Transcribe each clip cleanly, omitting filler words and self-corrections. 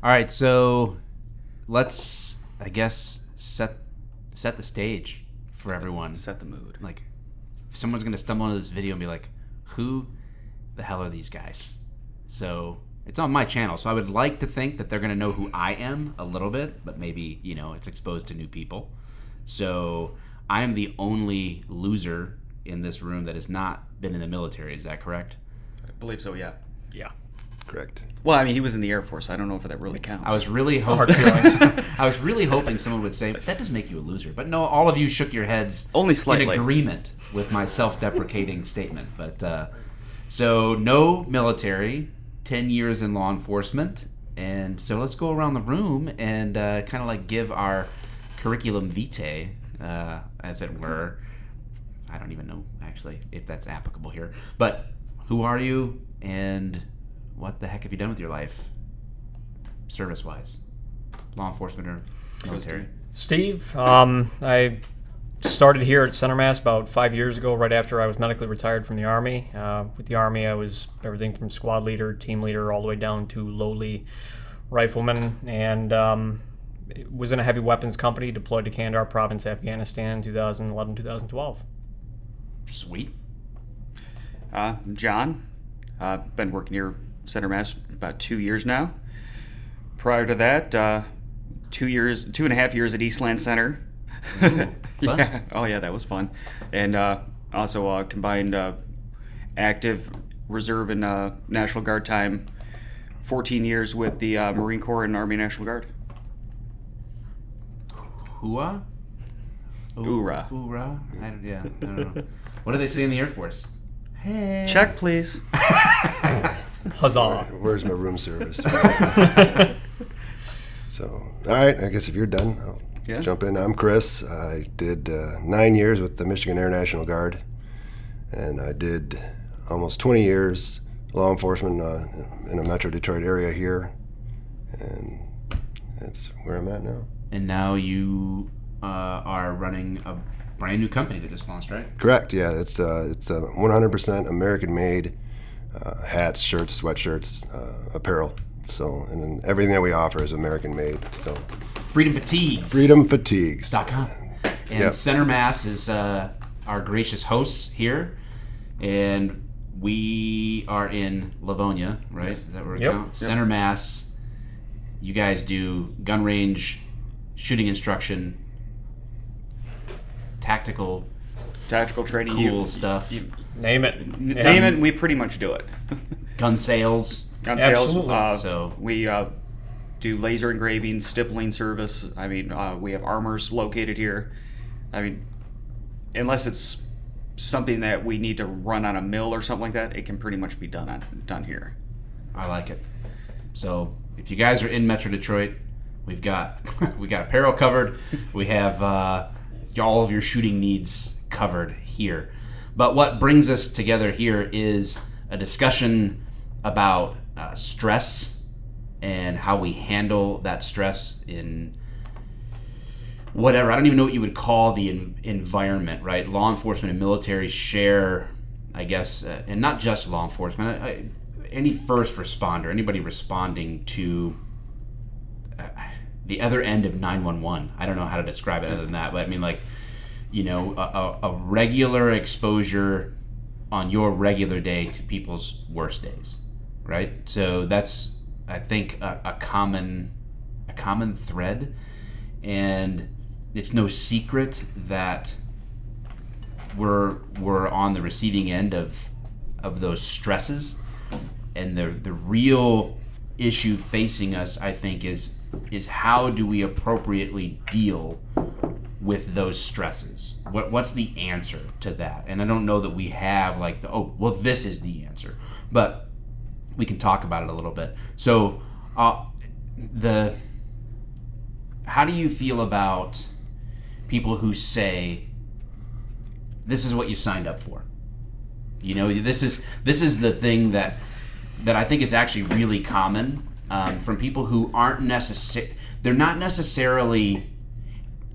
All right, so let's, I guess, set the stage for everyone. Set the mood. Like, if someone's gonna stumble into this video and be like, "Who the hell are these guys?" So it's on my channel, so I would like to think that they're gonna know who I am a little bit, but maybe it's exposed to new people. So I am the only loser in this room that has not been in the military. Is that correct? I believe so, yeah. Yeah. Correct. Well, I mean, he was in the Air Force. I don't know if that really counts. I was really hoping someone would say, that does make you a loser. But no, all of you shook your heads Only slightly. in agreement with my self-deprecating statement. But so no military, 10 years in law enforcement. And so let's go around the room and kind of like give our curriculum vitae, as it were. I don't even know, actually, if that's applicable here. But who are you and what the heck have you done with your life, service-wise? Law enforcement or military? Steve, I started here at Center Mass about 5 years ago, right after I was medically retired from the Army. With the Army, I was everything from squad leader, team leader, all the way down to lowly rifleman, and was in a heavy weapons company deployed to Kandahar Province, Afghanistan, 2011-2012. Sweet. John. Been working here Center Mass about 2 years now. Prior to that, 2.5 years at Eastland Center. Ooh, Yeah. Oh yeah, that was fun. And also combined active reserve and National Guard time. 14 years with the Marine Corps and Army National Guard. Hooah? Hoorah. Hoorah? I don't know. What do they say in the Air Force? Hey. Check, please. Huzzah! Where's my room service? So, all right, I guess if you're done, I'll jump in. I'm Chris. I did 9 years with the Michigan Air National Guard, and I did almost 20 years law enforcement in a Metro Detroit area here, and that's where I'm at now. And now you are running a brand new company that just launched, right? Correct. Yeah, it's 100% American-made hats, shirts, sweatshirts, apparel. So, and then everything that we offer is American-made. So, Freedom Fatigues. FreedomFatigues.com. And Yep. Center Mass is our gracious hosts here, and we are in Livonia, right? Is that where we Yep. count? Yep. Center Mass. You guys do gun range, shooting instruction, tactical training. cool stuff, Name it. Name it, we pretty much do it. gun sales. Gun sales. Absolutely. So We do laser engraving, stippling service. I mean, we have armors located here. I mean, unless it's something that we need to run on a mill or something like that, it can pretty much be done here. I like it. So if you guys are in Metro Detroit, we got apparel covered. We have all of your shooting needs covered here. But what brings us together here is a discussion about stress and how we handle that stress in whatever. I don't even know what you would call the environment, right? Law enforcement and military share, I guess, and not just law enforcement. Any first responder, anybody responding to the other end of 911. I don't know how to describe it other than that, but I mean, like, a regular exposure on your regular day to people's worst days, right? So that's, I think, a common thread, and it's no secret that we're on the receiving end of those stresses, and the real issue facing us, I think, is how do we appropriately deal with those stresses? What's the answer to that? And I don't know that we have like this is the answer, but we can talk about it a little bit. So how do you feel about people who say this is what you signed up for? This is the thing that I think is actually really common from people who aren't they're not necessarily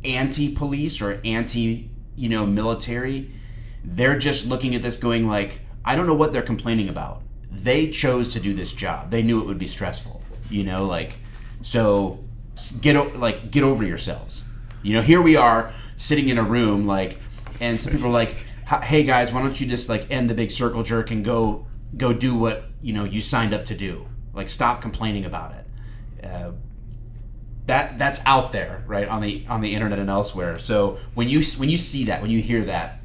anti-police or anti-military. They're just looking at this going like, I don't know what they're complaining about. They chose to do this job. They knew it would be stressful. So get over yourselves. You know, here we are sitting in a room, like, and some people are like, hey guys, why don't you just like end the big circle jerk and go do what, you know, you signed up to do. Like, stop complaining about it. That's out there, right, on the internet and elsewhere. So when you see that, when you hear that,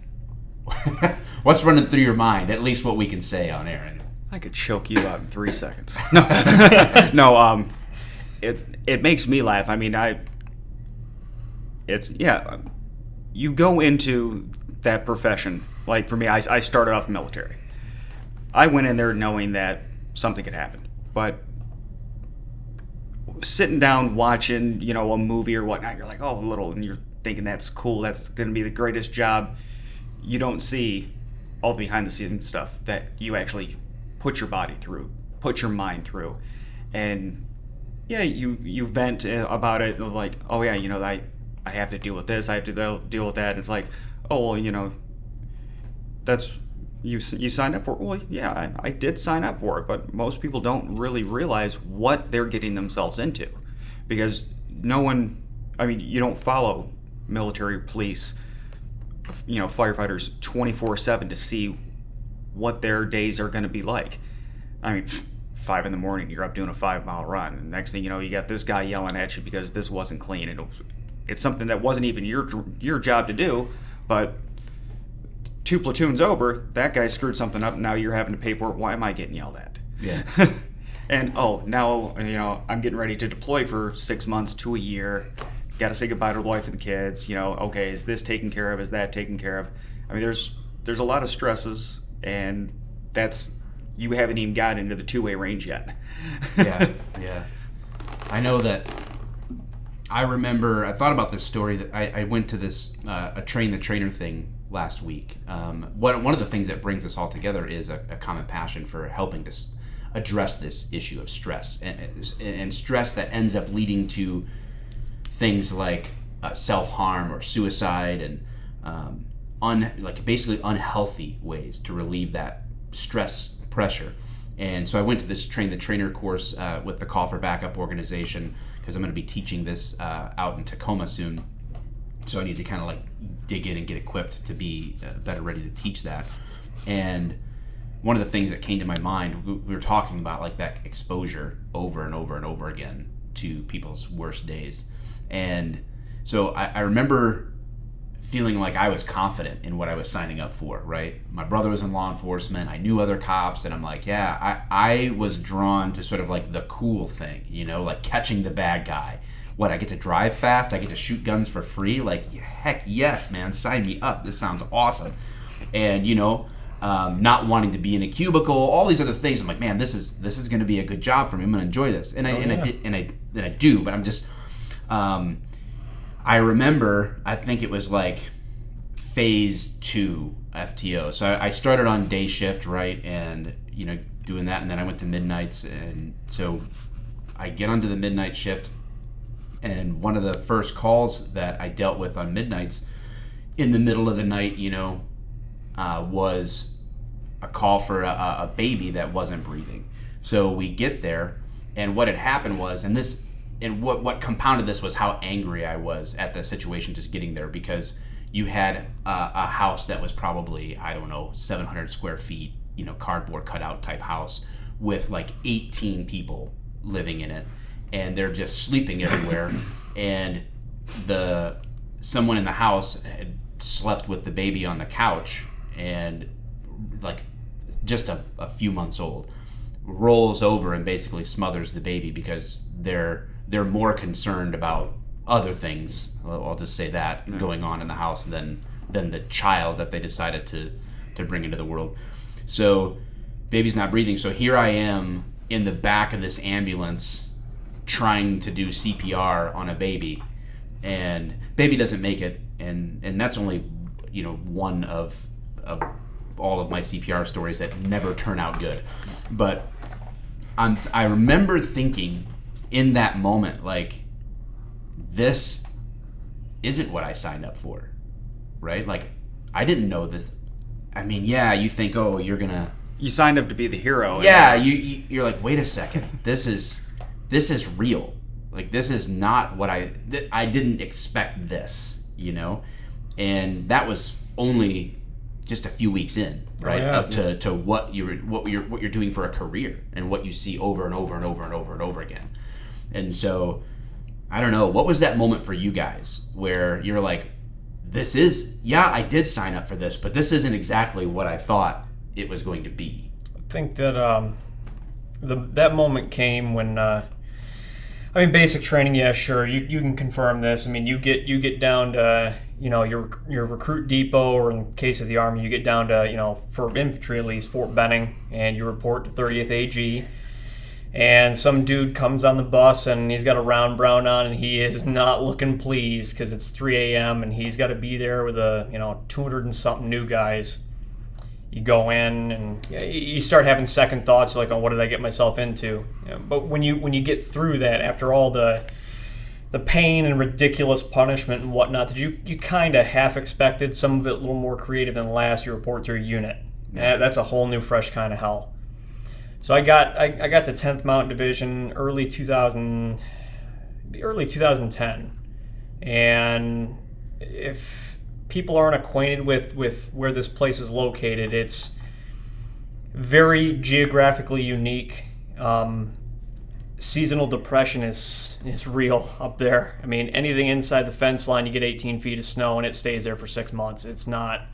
what's running through your mind? At least what we can say on air. I could choke you out in 3 seconds. No, it makes me laugh. I mean, you go into that profession. Like for me, I started off military. I went in there knowing that something could happen, but sitting down watching, you know, a movie or whatnot, you're like, oh, and you're thinking that's cool. That's going to be the greatest job. You don't see all the behind the scenes stuff that you actually put your body through, put your mind through, and yeah, you vent about it like, oh yeah, you know, I have to deal with this, I have to deal with that. And it's like, oh well, you know, that's you signed up for it. Well, yeah, I did sign up for it, but most people don't really realize what they're getting themselves into, because no one, I mean, you don't follow military, police, you know, firefighters 24/7 to see what their days are going to be like. I mean, 5 a.m, you're up doing a 5-mile run, and next thing you know, you got this guy yelling at you because this wasn't clean, and it's something that wasn't even your job to do, but 2 platoons over, that guy screwed something up, and now you're having to pay for it. Why am I getting yelled at? Yeah. And now, you know, I'm getting ready to deploy for 6 months to a year. Got to say goodbye to the wife and the kids. You know, okay, is this taken care of? Is that taken care of? I mean, there's a lot of stresses, and you haven't even got into the 2-way range yet. Yeah. I know that. I remember, I thought about this story that I went to this a train the trainer thing last week. One of the things that brings us all together is a common passion for helping to address this issue of stress and stress that ends up leading to things like self-harm or suicide and basically unhealthy ways to relieve that stress pressure. And so I went to this train the trainer course with the Call for Backup organization, because I'm going to be teaching this out in Tacoma soon. So I need to kind of like dig in and get equipped to be better ready to teach that. And one of the things that came to my mind, we were talking about like that exposure over and over and over again to people's worst days. And so I remember feeling like I was confident in what I was signing up for, right? My brother was in law enforcement. I knew other cops, and I'm like, yeah, I was drawn to sort of like the cool thing, you know, like catching the bad guy. What, I get to drive fast? I get to shoot guns for free? Like, heck yes, man, sign me up. This sounds awesome. And, you know, not wanting to be in a cubicle, all these other things. I'm like, man, this is going to be a good job for me. I'm going to enjoy this. And I do, but I'm just, I remember, I think it was like phase 2 FTO. So I started on day shift, right? And, you know, doing that. And then I went to midnights. And so I get onto the midnight shift. And one of the first calls that I dealt with on midnights in the middle of the night, you know, was a call for a baby that wasn't breathing. So we get there, and what had happened was, and what compounded this was how angry I was at the situation just getting there, because you had a house that was probably, I don't know, 700 square feet, you know, cardboard cutout type house with like 18 people living in it. And they're just sleeping everywhere, and someone in the house had slept with the baby on the couch, and like just a few months old, rolls over and basically smothers the baby because they're more concerned about other things, I'll just say that, going on in the house than the child that they decided to bring into the world. So baby's not breathing. So here I am in the back of this ambulance trying to do CPR on a baby, and baby doesn't make it, and that's only, you know, one of all of my CPR stories that never turn out good. But I remember thinking in that moment, like, this isn't what I signed up for, right? Like, I didn't know this. I mean, yeah, you think, oh, you signed up to be the hero. Yeah, you're like, wait a second, this is real. Like, this is not what I didn't expect this, you know? And that was only just a few weeks in, right? To what you're doing for a career and what you see over and over and over and over and over again. And so, I don't know, what was that moment for you guys where you're like, I did sign up for this, but this isn't exactly what I thought it was going to be? I think that that moment came when basic training, yeah, sure, you can confirm this. I mean, you get down to, your recruit depot, or in case of the Army, you get down to, for infantry at least, Fort Benning, and you report to 30th AG. And some dude comes on the bus and he's got a round brown on and he is not looking pleased because it's 3 a.m. and he's got to be there with 200 and something new guys. You go in and you start having second thoughts like, oh, what did I get myself into? But when you get through that, after all the pain and ridiculous punishment and whatnot, that you kind of half expected, some of it a little more creative than the last, you report to your unit. Yeah. That's a whole new fresh kind of hell. So I got to 10th Mountain Division early 2010, and if people aren't acquainted with where this place is located, it's very geographically unique. Seasonal depression is real up there. I mean, anything inside the fence line, you get 18 feet of snow and it stays there for 6 months. It's not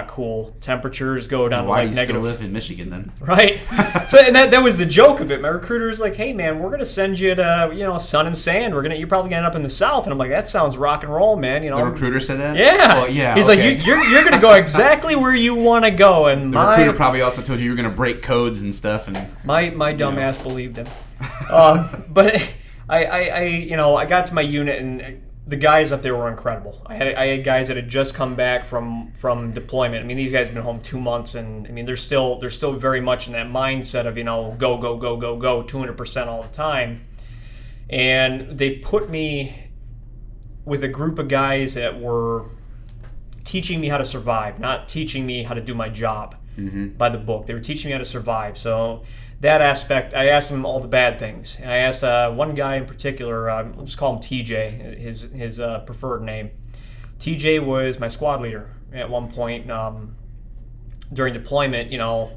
cool. Temperatures go down to like negative. Why do you still live in Michigan then? Right. So and that was the joke of it. My recruiter's like, "Hey man, we're gonna send you to sun and sand. You're probably gonna end up in the South." And I'm like, "That sounds rock and roll, man." The recruiter said that? Yeah. Well, yeah. He's okay. like, "You're gonna go exactly where you want to go." And the recruiter probably also told you were gonna break codes and stuff. And my dumb ass believed him. But I got to my unit and the guys up there were incredible. I had guys that had just come back from deployment. I mean, these guys have been home 2 months, and I mean they're still very much in that mindset of go 200% all the time. And they put me with a group of guys that were teaching me how to survive, not teaching me how to do my job by the book. They were teaching me how to survive. So that aspect, I asked him all the bad things. And I asked one guy in particular, we'll just call him TJ, his preferred name. TJ was my squad leader at one point during deployment. I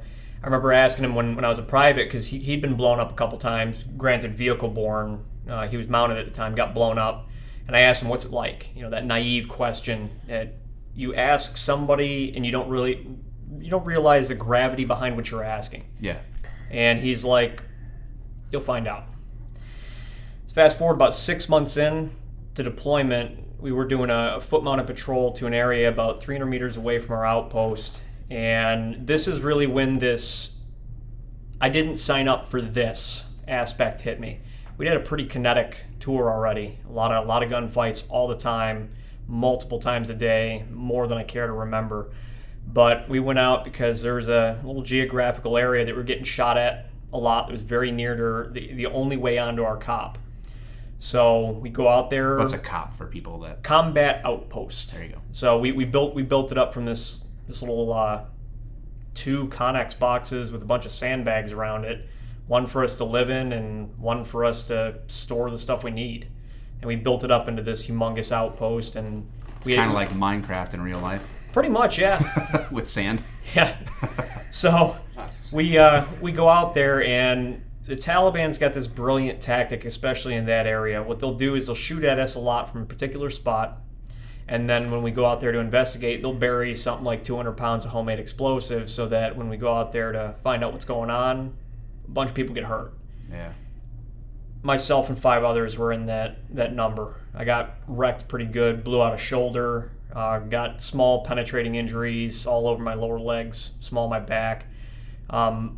remember asking him when I was a private, because he'd been blown up a couple times, granted vehicle borne. He was mounted at the time, got blown up. And I asked him, what's it like? That naive question that you ask somebody and you don't realize the gravity behind what you're asking. Yeah. And he's like, you'll find out. Fast forward about 6 months in to deployment, we were doing a foot-mounted patrol to an area about 300 meters away from our outpost. And this is really when I didn't sign up for this aspect hit me. We had a pretty kinetic tour already. A lot of gunfights all the time, multiple times a day, more than I care to remember. But we went out because there was a little geographical area that we were getting shot at a lot. It was very near to the only way onto our COP. So we go out there. What's a COP for people that? Combat outpost. There you go. So we built it up from this little 2 Connex boxes with a bunch of sandbags around it. One for us to live in and one for us to store the stuff we need. And we built it up into this humongous outpost. And it's kind of like Minecraft in real life. Pretty much, yeah. With sand. Yeah. So we go out there, and the Taliban's got this brilliant tactic, especially in that area. What they'll do is they'll shoot at us a lot from a particular spot, and then when we go out there to investigate, they'll bury something like 200 pounds of homemade explosives so that when we go out there to find out what's going on, a bunch of people get hurt. Yeah. Myself and 5 others were in that number. I got wrecked pretty good, blew out a shoulder, got small penetrating injuries all over my lower legs, small my back.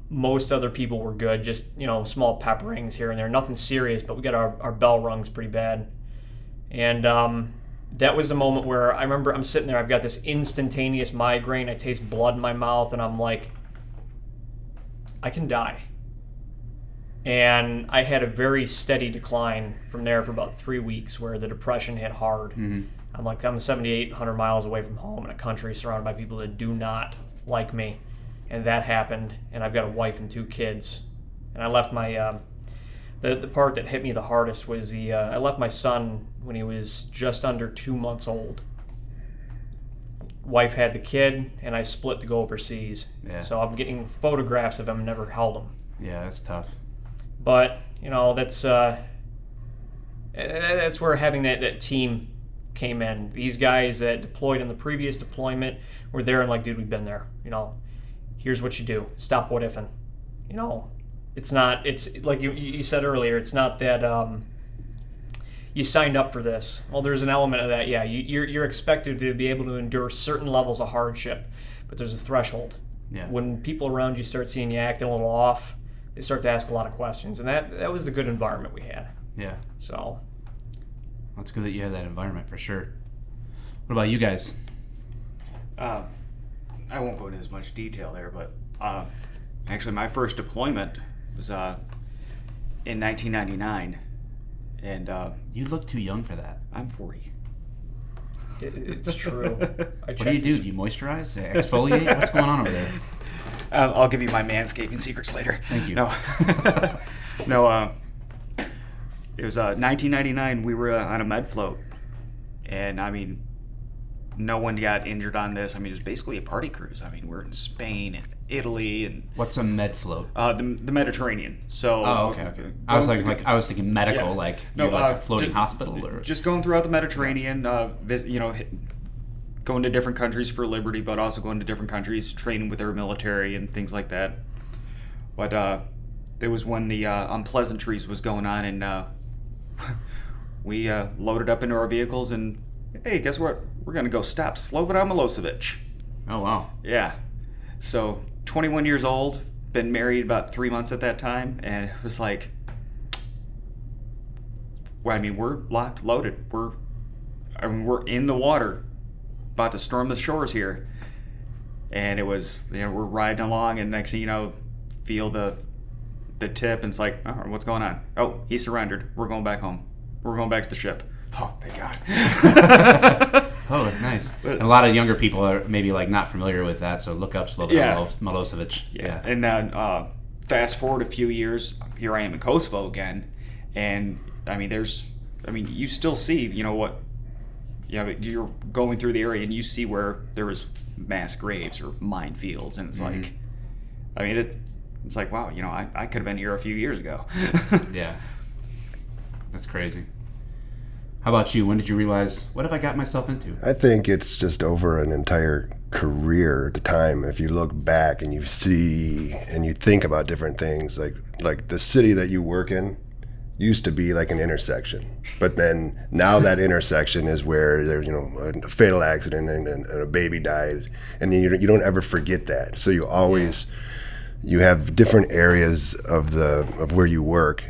Most other people were good, just small pepperings here and there, nothing serious, but we got our bell rungs pretty bad. And that was the moment where I remember I'm sitting there, I've got this instantaneous migraine, I taste blood in my mouth, and I'm like, I can die. And I had a very steady decline from there for about 3 weeks where the depression hit hard. Mm-hmm. I'm 7,800 miles away from home in a country surrounded by people that do not like me. And that happened, and I've got a wife and 2 kids. And I left my the part that hit me the hardest was I left my son when he was just under 2 months old. Wife had the kid, and I split to go overseas. Yeah. So I'm getting photographs of him, never held him. Yeah, that's tough. But, that's where having that team came in. These guys that deployed in the previous deployment were there and like, dude, we've been there. Here's what you do. Stop what ifing. It's like you said earlier, it's not that you signed up for this. Well, there's an element of that, yeah. You're expected to be able to endure certain levels of hardship, but there's a threshold. Yeah. When people around you start seeing you acting a little off, they start to ask a lot of questions, and that was the good environment we had. Yeah. So it's good that you had that environment for sure. What about you guys? I won't go into as much detail there, but actually my first deployment was in 1999, and you look too young for that. I'm 40. It's true. What do you do? Do you moisturize? Exfoliate? What's going on over there? I'll give you my manscaping secrets later. Thank you. No, no. It was 1999. We were on a med float, and I mean, no one got injured on this. I mean, it was basically a party cruise. I mean, we're in Spain and Italy and what's a med float? The Mediterranean. So okay. I was thinking medical, yeah. Like No, you're like a floating hospital, or just going throughout the Mediterranean. Going to different countries for liberty, but also going to different countries, training with their military and things like that. But there was when the unpleasantries was going on, and we loaded up into our vehicles, and hey, guess what? We're gonna go stop Slobodan Milosevic. Oh wow. Yeah. So 21 years old, been married about 3 months at that time, and it was like, well, I mean, we're locked, loaded. We're in the water, about to storm the shores here, and it was, we're riding along, and next thing you know, feel the tip, and it's like, oh, what's going on? Oh, he surrendered. We're going back home. We're going back to the ship. Oh, thank God. Oh, nice. And a lot of younger people are maybe like not familiar with that, so look up Slobodan Milosevic. Yeah. And then fast forward a few years, here I am in Kosovo again, and I mean, you still see, you're going through the area and you see where there was mass graves or minefields, and it's like, I mean, it's like, wow, I could have been here a few years ago. Yeah. That's crazy. How about you? When did you realize, what have I got myself into? I think it's just over an entire career at a time. If you look back and you see and you think about different things, like the city that you work in used to be like an intersection, but then now that intersection is where there's a fatal accident and a baby died, and you don't ever forget that. So you always you have different areas of where you work,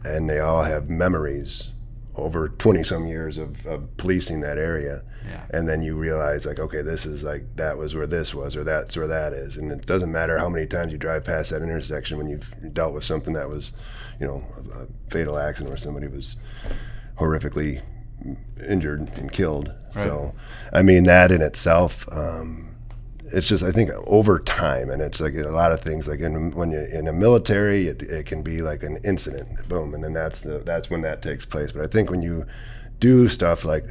and they all have memories over 20 some years of policing that area. Yeah. And then you realize, like, okay, this is like, that was where this was, or that's where that is. And it doesn't matter how many times you drive past that intersection when you've dealt with something that was, a fatal accident where somebody was horrifically injured and killed. Right. So, I mean, that in itself, it's just, I think, over time, and it's like a lot of things, like when you're in the military, it can be like an incident, boom, and then that's when that takes place. But I think when you do stuff like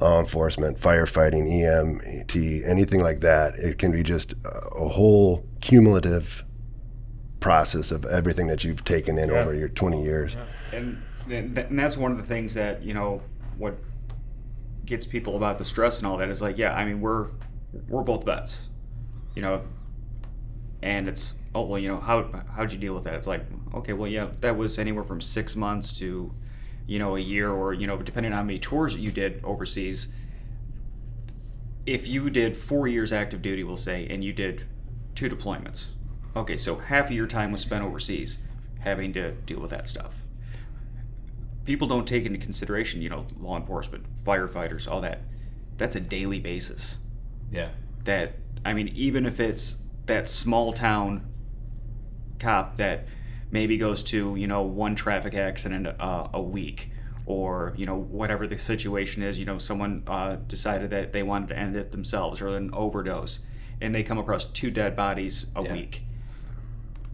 law enforcement, firefighting, EMT, anything like that, it can be just a whole cumulative process of everything that you've taken in over your 20 years. Yeah. And that's one of the things that, what gets people about the stress and all that is like, I mean, we're both vets, and it's, oh, well, how'd you deal with that? It's like, okay, well, yeah, that was anywhere from 6 months to, a year, or, depending on how many tours that you did overseas. If you did 4 years active duty, we'll say, and you did 2 deployments, okay, so half of your time was spent overseas having to deal with that stuff. People don't take into consideration, law enforcement, firefighters, all that. That's a daily basis. Yeah. That, I mean, even if it's that small town cop that maybe goes to, one traffic accident a week, or, whatever the situation is, someone decided that they wanted to end it themselves, or an overdose, and they come across 2 dead bodies a week.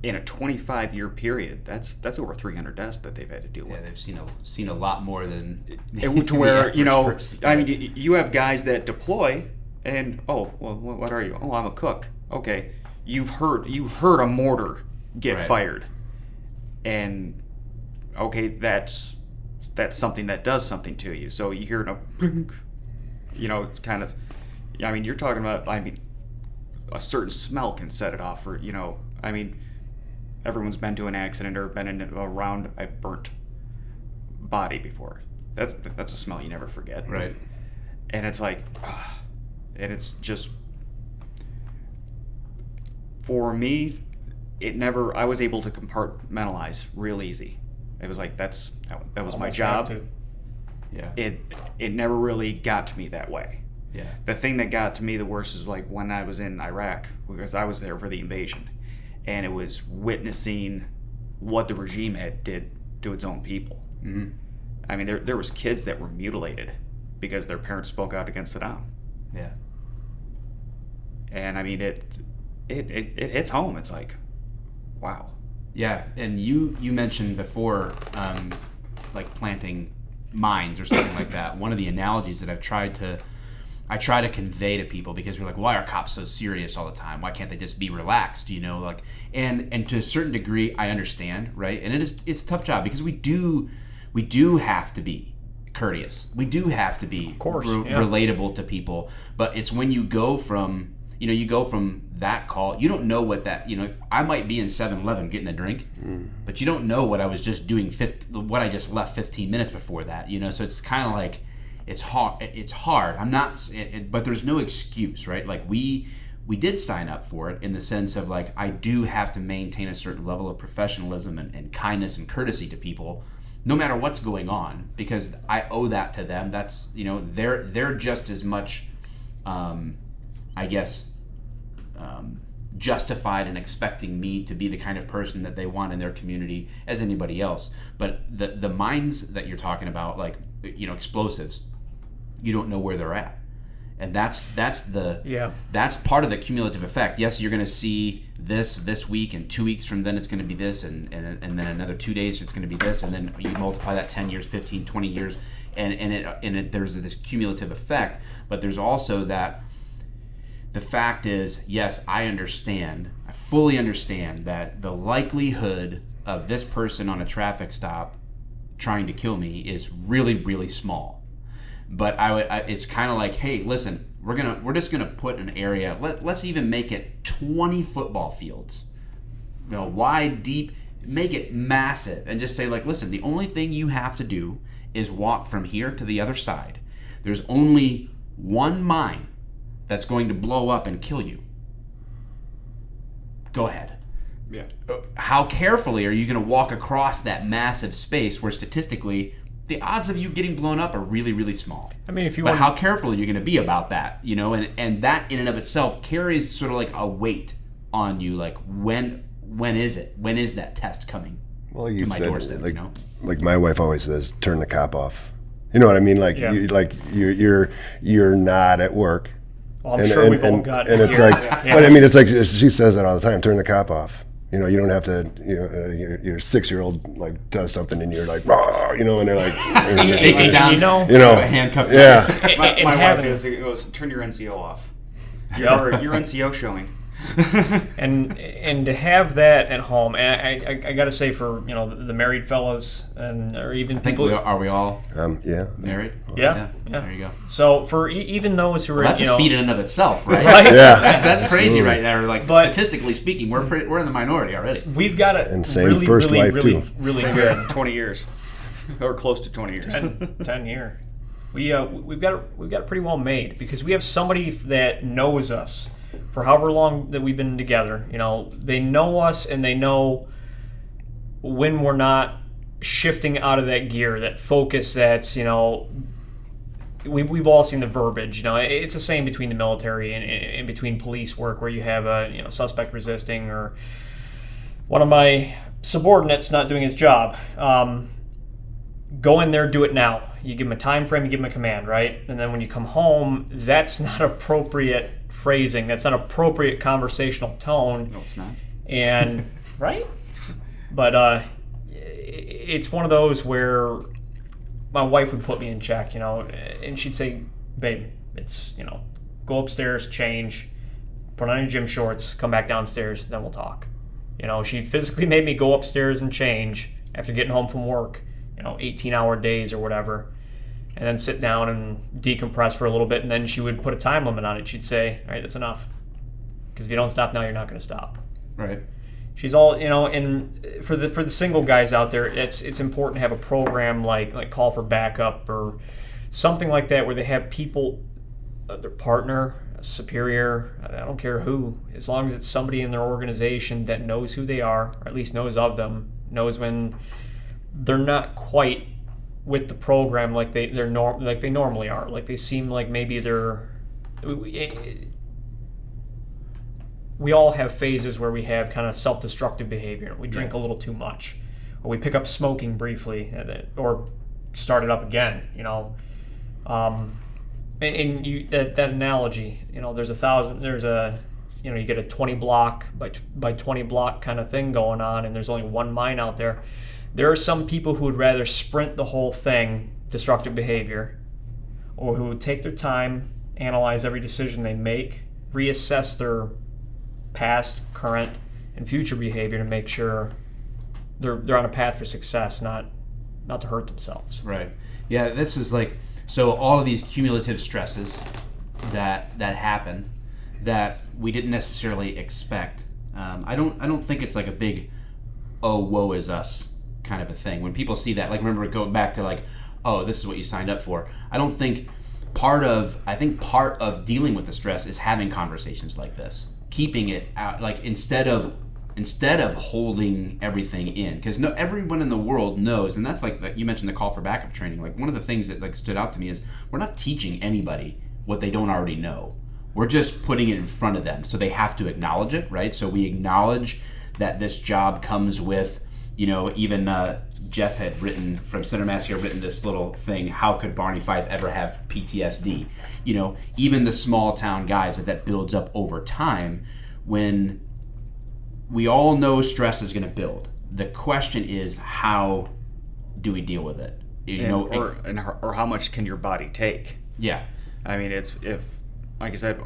in a 25-year period, that's over 300 deaths that they've had to deal Yeah, with. they've seen a lot more than To where, the average person. I mean, you have guys that deploy and, oh, well, what are you? Oh, I'm a cook. Okay. You've heard a mortar get Right. fired. And okay, that's something that does something to you. So you hear it's kind of, I mean, you're talking about, a certain smell can set it off for, everyone's been to an accident or been around a burnt body before. That's a smell you never forget. Right. And it's like, and it's just, for me, I was able to compartmentalize real easy. It was like, that was my Almost job. have to. Yeah. It never really got to me that way. Yeah. The thing that got to me the worst is like when I was in Iraq, because I was there for the invasion, and it was witnessing what the regime did to its own people. Mm-hmm. I mean, there was kids that were mutilated because their parents spoke out against Saddam. Yeah. And I mean, it hits home. It's like, wow. Yeah, and you mentioned before, like planting mines or something like that. One of the analogies that I try to convey to people, because we're like, why are cops so serious all the time? Why can't they just be relaxed? Like, and to a certain degree, I understand, right? And it's a tough job because we do have to be courteous. We do have to be, of course, relatable to people. But it's when you go from that call, you don't know what that, I might be in 7-Eleven getting a drink, but you don't know what I was just doing, what I just left 15 minutes before that, so it's kind of like, it's hard. I'm not, but there's no excuse, right? Like we did sign up for it in the sense of like, I do have to maintain a certain level of professionalism and kindness and courtesy to people, no matter what's going on, because I owe that to them. That's, they're just as much, I guess, justified in expecting me to be the kind of person that they want in their community as anybody else. But the mines that you're talking about, like, explosives, you don't know where they're at. And that's part of the cumulative effect. Yes, you're going to see this week, and 2 weeks from then it's going to be this, and then another 2 days it's going to be this, and then you multiply that 10 years, 15, 20 years, and there's this cumulative effect. But there's also that the fact is, yes, I fully understand that the likelihood of this person on a traffic stop trying to kill me is really, really small. But it's kind of like, hey, listen, we're just gonna put an area. Let's even make it 20 football fields, wide, deep, make it massive, and just say, like, listen, the only thing you have to do is walk from here to the other side. There's only one mine that's going to blow up and kill you. Go ahead. Yeah. How carefully are you going to walk across that massive space where statistically the odds of you getting blown up are really, really small? I mean, how careful are you going to be about that? And that in and of itself carries sort of like a weight on you. Like, when is it? When is that test coming to my doorstep? Like my wife always says, turn the cop off. You know what I mean? Like, you're not at work. Well, I'm sure we've all got and it's here. like, but I mean, it's like she says that all the time. Turn the cop off. You don't have to. Your 6-year-old like does something, and you're like, raw, and they're like, take it down. A handcuff. Yeah. My wife goes, turn your NCO off. Your NCO showing. and to have that at home, and I got to say, for the married fellas, or even people, are we all Yeah. married? There you go. So for even those who are, that's a feat in and of itself, right? Right? Yeah, that's crazy right there. Like, statistically speaking, we're in the minority already. We've got a and same really, first really, wife really, too. really good 20 years, or close to 20 years. 10 year. We've got it pretty well made, because we have somebody that knows us for however long that we've been together. They know us, and they know when we're not shifting out of that gear, that focus. That's we've all seen the verbiage. It's the same between the military and between police work, where you have a suspect resisting, or one of my subordinates not doing his job. Go in there, do it now. You give him a time frame, you give him a command, right? And then when you come home, that's not appropriate phrasing. That's not appropriate conversational tone. No, it's not. And Right? But it's one of those where my wife would put me in check, and she'd say, babe, it's, go upstairs, change, put on your gym shorts, come back downstairs, then we'll talk. She physically made me go upstairs and change after getting home from work, 18-hour days or whatever, and then sit down and decompress for a little bit, and then she would put a time limit on it. She'd say, all right, that's enough. Because if you don't stop now, you're not going to stop. Right. She's all, and for the single guys out there, it's important to have a program like Call for Backup or something like that where they have people, their partner, a superior, I don't care who, as long as it's somebody in their organization that knows who they are, or at least knows of them, knows when they're not quite with the program like they normally are. Like they seem like maybe they're. We all have phases where we have kind of self-destructive behavior. We drink a little too much, or we pick up smoking briefly, or start it up again. And you, that analogy, there's you get a 20 block by 20 block kind of thing going on, and there's only one mine out there. There are some people who would rather sprint the whole thing, destructive behavior, or who would take their time, analyze every decision they make, reassess their past, current, and future behavior to make sure they're on a path for success, not to hurt themselves. Right. Yeah, this is so all of these cumulative stresses that happen that we didn't necessarily expect. I don't think it's like a big, oh, woe is us kind of a thing. When people see that, remember going back to oh, this is what you signed up for. I think part of dealing with the stress is having conversations like this. Keeping it out, instead of holding everything in, because everyone in the world knows, and that's you mentioned the Call for Backup training. One of the things that stood out to me is we're not teaching anybody what they don't already know. We're just putting it in front of them, so they have to acknowledge it, right? So we acknowledge that this job comes with, even Jeff had written from Center Mass here, written this little thing, how could Barney Fife ever have PTSD? Even the small town guys that builds up over time, when we all know stress is going to build. The question is, how do we deal with it? Or how much can your body take? Yeah. I mean, like I said,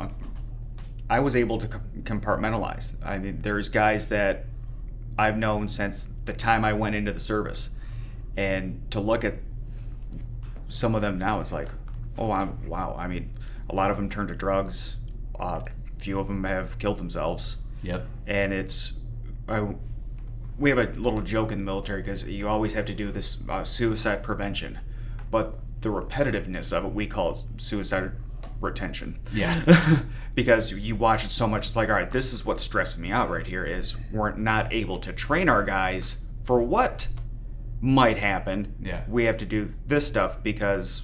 I was able to compartmentalize. I mean, there's guys that I've known since the time I went into the service, and to look at some of them now, it's like, oh, wow. I mean, a lot of them turned to drugs. A few of them have killed themselves. Yep. And we have a little joke in the military because you always have to do this suicide prevention, but the repetitiveness of it, we call it suicide retention. Yeah. Because you watch it so much, it's like, all right, this is what's stressing me out right here is we're not able to train our guys for what might happen. Yeah. We have to do this stuff because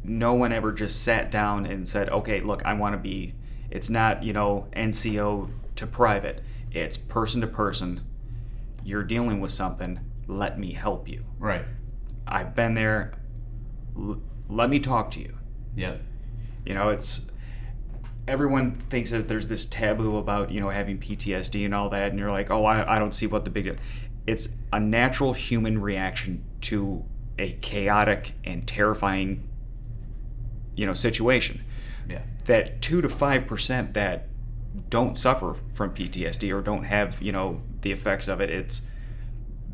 no one ever just sat down and said, okay, look, I want to be, it's not, NCO to private. It's person to person. You're dealing with something. Let me help you. Right. I've been there. Let me talk to you. Yep. It's everyone thinks that there's this taboo about having PTSD and all that, and you're like, oh, I don't see what the big deal. It's a natural human reaction to a chaotic and terrifying situation. Yeah. That 2 to 5% that don't suffer from PTSD or don't have the effects of it,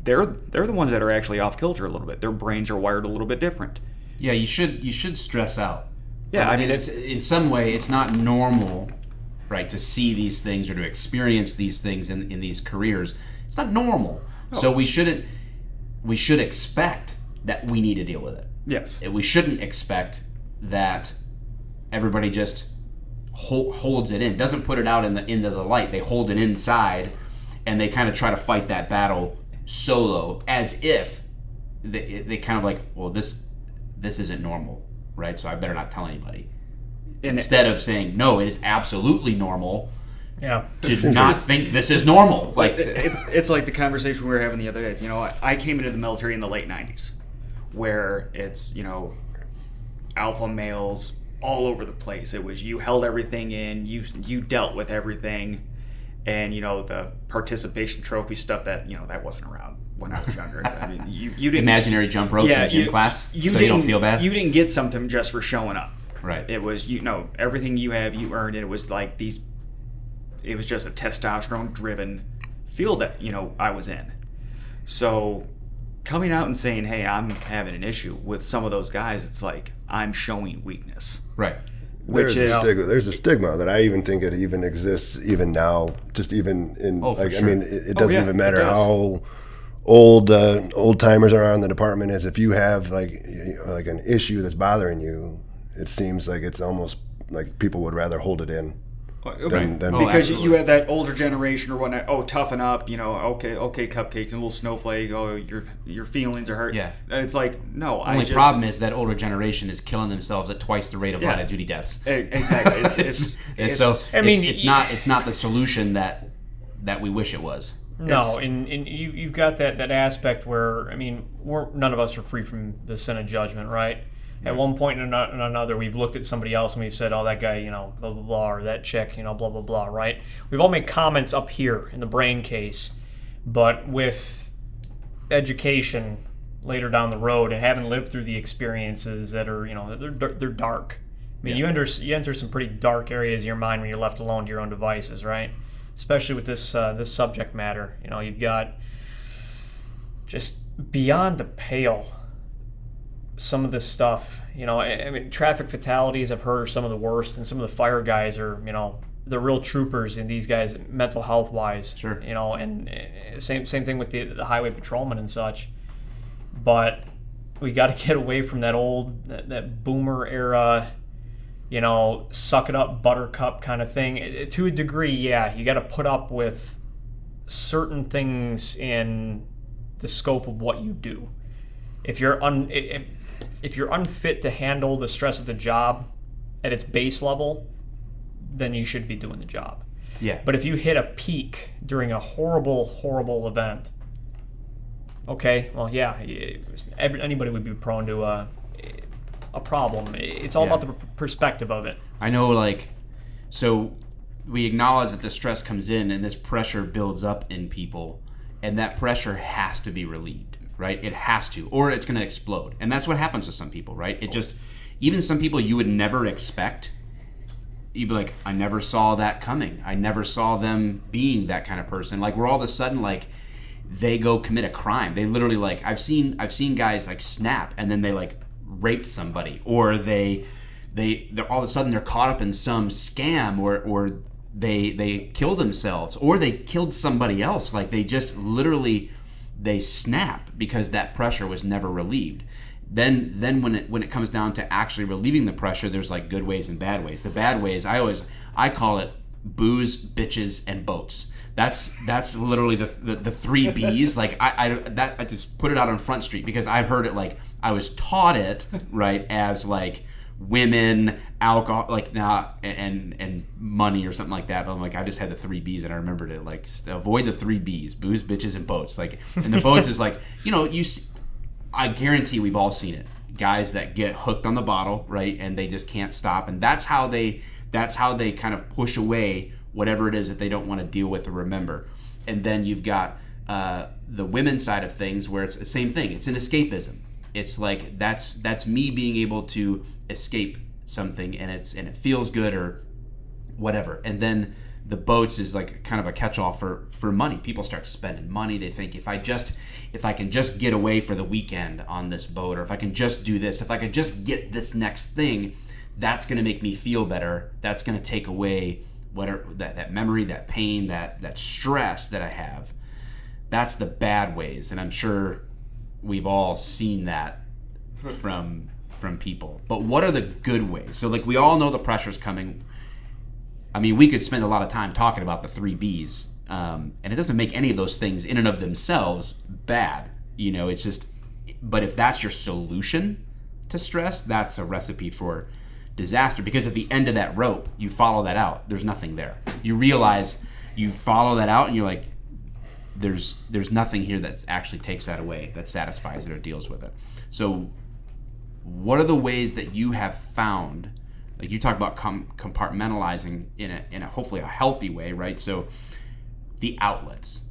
they're the ones that are actually off kilter a little bit. Their brains are wired a little bit different. Yeah, you should stress out. Yeah, I mean, it's in some way it's not normal, right, to see these things or to experience these things in these careers. It's not normal. Oh. So we should expect that we need to deal with it. Yes. We shouldn't expect that everybody just holds it in, doesn't put it out into the light. They hold it inside, and they kind of try to fight that battle solo, as if they kind of like, well, this isn't normal, right? So I better not tell anybody. Instead of saying, no, it is absolutely normal. Yeah. To not think this is normal. It's like the conversation we were having the other day. I came into the military in the late 90s, where it's alpha males all over the place. It was you held everything in, you dealt with everything, and the participation trophy stuff that that wasn't around when I was younger. I mean, you didn't imaginary jump ropes in gym class, so you don't feel bad. You didn't get something just for showing up. Right. It was everything you have, you earned it. It was like these. It was just a testosterone-driven field that I was in. So coming out and saying, "Hey, I'm having an issue with some of those guys," it's like I'm showing weakness. Right. There's a stigma that I even think it even exists even now. Just even in for sure. I mean, it doesn't even matter does. how old timers are in the department is. If you have like an issue that's bothering you, it seems like it's almost like people would rather hold it in. Than because you have that older generation or whatnot. Oh, toughen up, okay, cupcakes and a little snowflake. Oh, your feelings are hurt. Yeah, it's like no. The only problem is that older generation is killing themselves at twice the rate of line of duty deaths. Exactly. It's not the solution that we wish it was. No, and you've got that aspect where none of us are free from the sin of judgment, right? At one point or another, we've looked at somebody else and we've said, "Oh, that guy, blah blah blah," or "that chick, blah blah blah," right? We've all made comments up here in the brain case, but with education later down the road and having lived through the experiences that are, they're dark. You enter some pretty dark areas of your mind when you're left alone to your own devices, right? Especially with this subject matter. You've got just beyond the pale. Some of this stuff, traffic fatalities I've heard are some of the worst, and some of the fire guys are, the real troopers, and these guys mental health wise, sure, and same thing with the highway patrolmen and such. But we got to get away from that boomer era, suck it up buttercup kind of thing. To a degree, yeah, you got to put up with certain things in the scope of what you do. If you're unfit to handle the stress of the job at its base level, then you should be doing the job. Yeah. But if you hit a peak during a horrible event, okay, well, yeah, anybody would be prone to a problem. It's all about the perspective of it. I know, so we acknowledge that the stress comes in and this pressure builds up in people, and that pressure has to be relieved. Right? It has to, or it's going to explode. And that's what happens to some people, right? Even some people you would never expect, you'd be like, I never saw that coming. I never saw them being that kind of person. Where all of a sudden, they go commit a crime. They literally, I've seen guys, snap, and then they, raped somebody. Or they're all of a sudden they're caught up in some scam, or they kill themselves, or they killed somebody else. They just literally... they snap because that pressure was never relieved. Then when it comes down to actually relieving the pressure, there's good ways and bad ways. The bad ways, I call it booze, bitches, and boats. That's literally the three B's. I just put it out on Front Street because I've heard it I was taught it right as women, alcohol, and money or something like that. But I'm I just had the three B's and I remembered it. Avoid the three B's: booze, bitches, and boats. And the boats is you see, I guarantee we've all seen it. Guys that get hooked on the bottle, right, and they just can't stop, and that's how they kind of push away whatever it is that they don't want to deal with or remember. And then you've got the women's side of things where it's the same thing. It's an escapism. It's that's me being able to escape something, and it feels good or whatever. And then the boats is kind of a catch-all for money. People start spending money. They think if I can just get away for the weekend on this boat, or if I can just do this, if I can just get this next thing, that's going to make me feel better. That's going to take away that memory, that pain, that stress that I have. That's the bad ways, and I'm sure we've all seen that from people. But what are the good ways? So we all know the pressure's coming. We could spend a lot of time talking about the three B's, and it doesn't make any of those things in and of themselves bad. It's just, but if that's your solution to stress, that's a recipe for disaster, because at the end of that rope, you follow that out, there's nothing there. You realize you follow that out and you're there's nothing here that actually takes that away, that satisfies it or deals with it. So what are the ways that you have found, you talk about compartmentalizing in a hopefully a healthy way, right? So the outlets.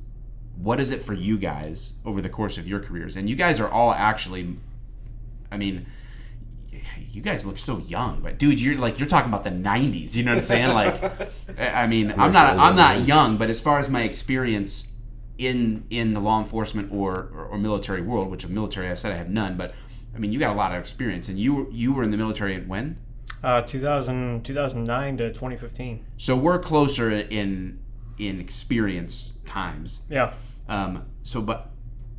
What is it for you guys over the course of your careers? And you guys are all actually, I mean, you guys look so young, but dude, you're talking about the 90s. You know what I'm saying? Like, I mean, I'm not young, but as far as my experience in the law enforcement or military world, which of military I said I have none, but I mean, you got a lot of experience, and you were in the military when? 2009 to 2015. So we're closer in experience times. Yeah. But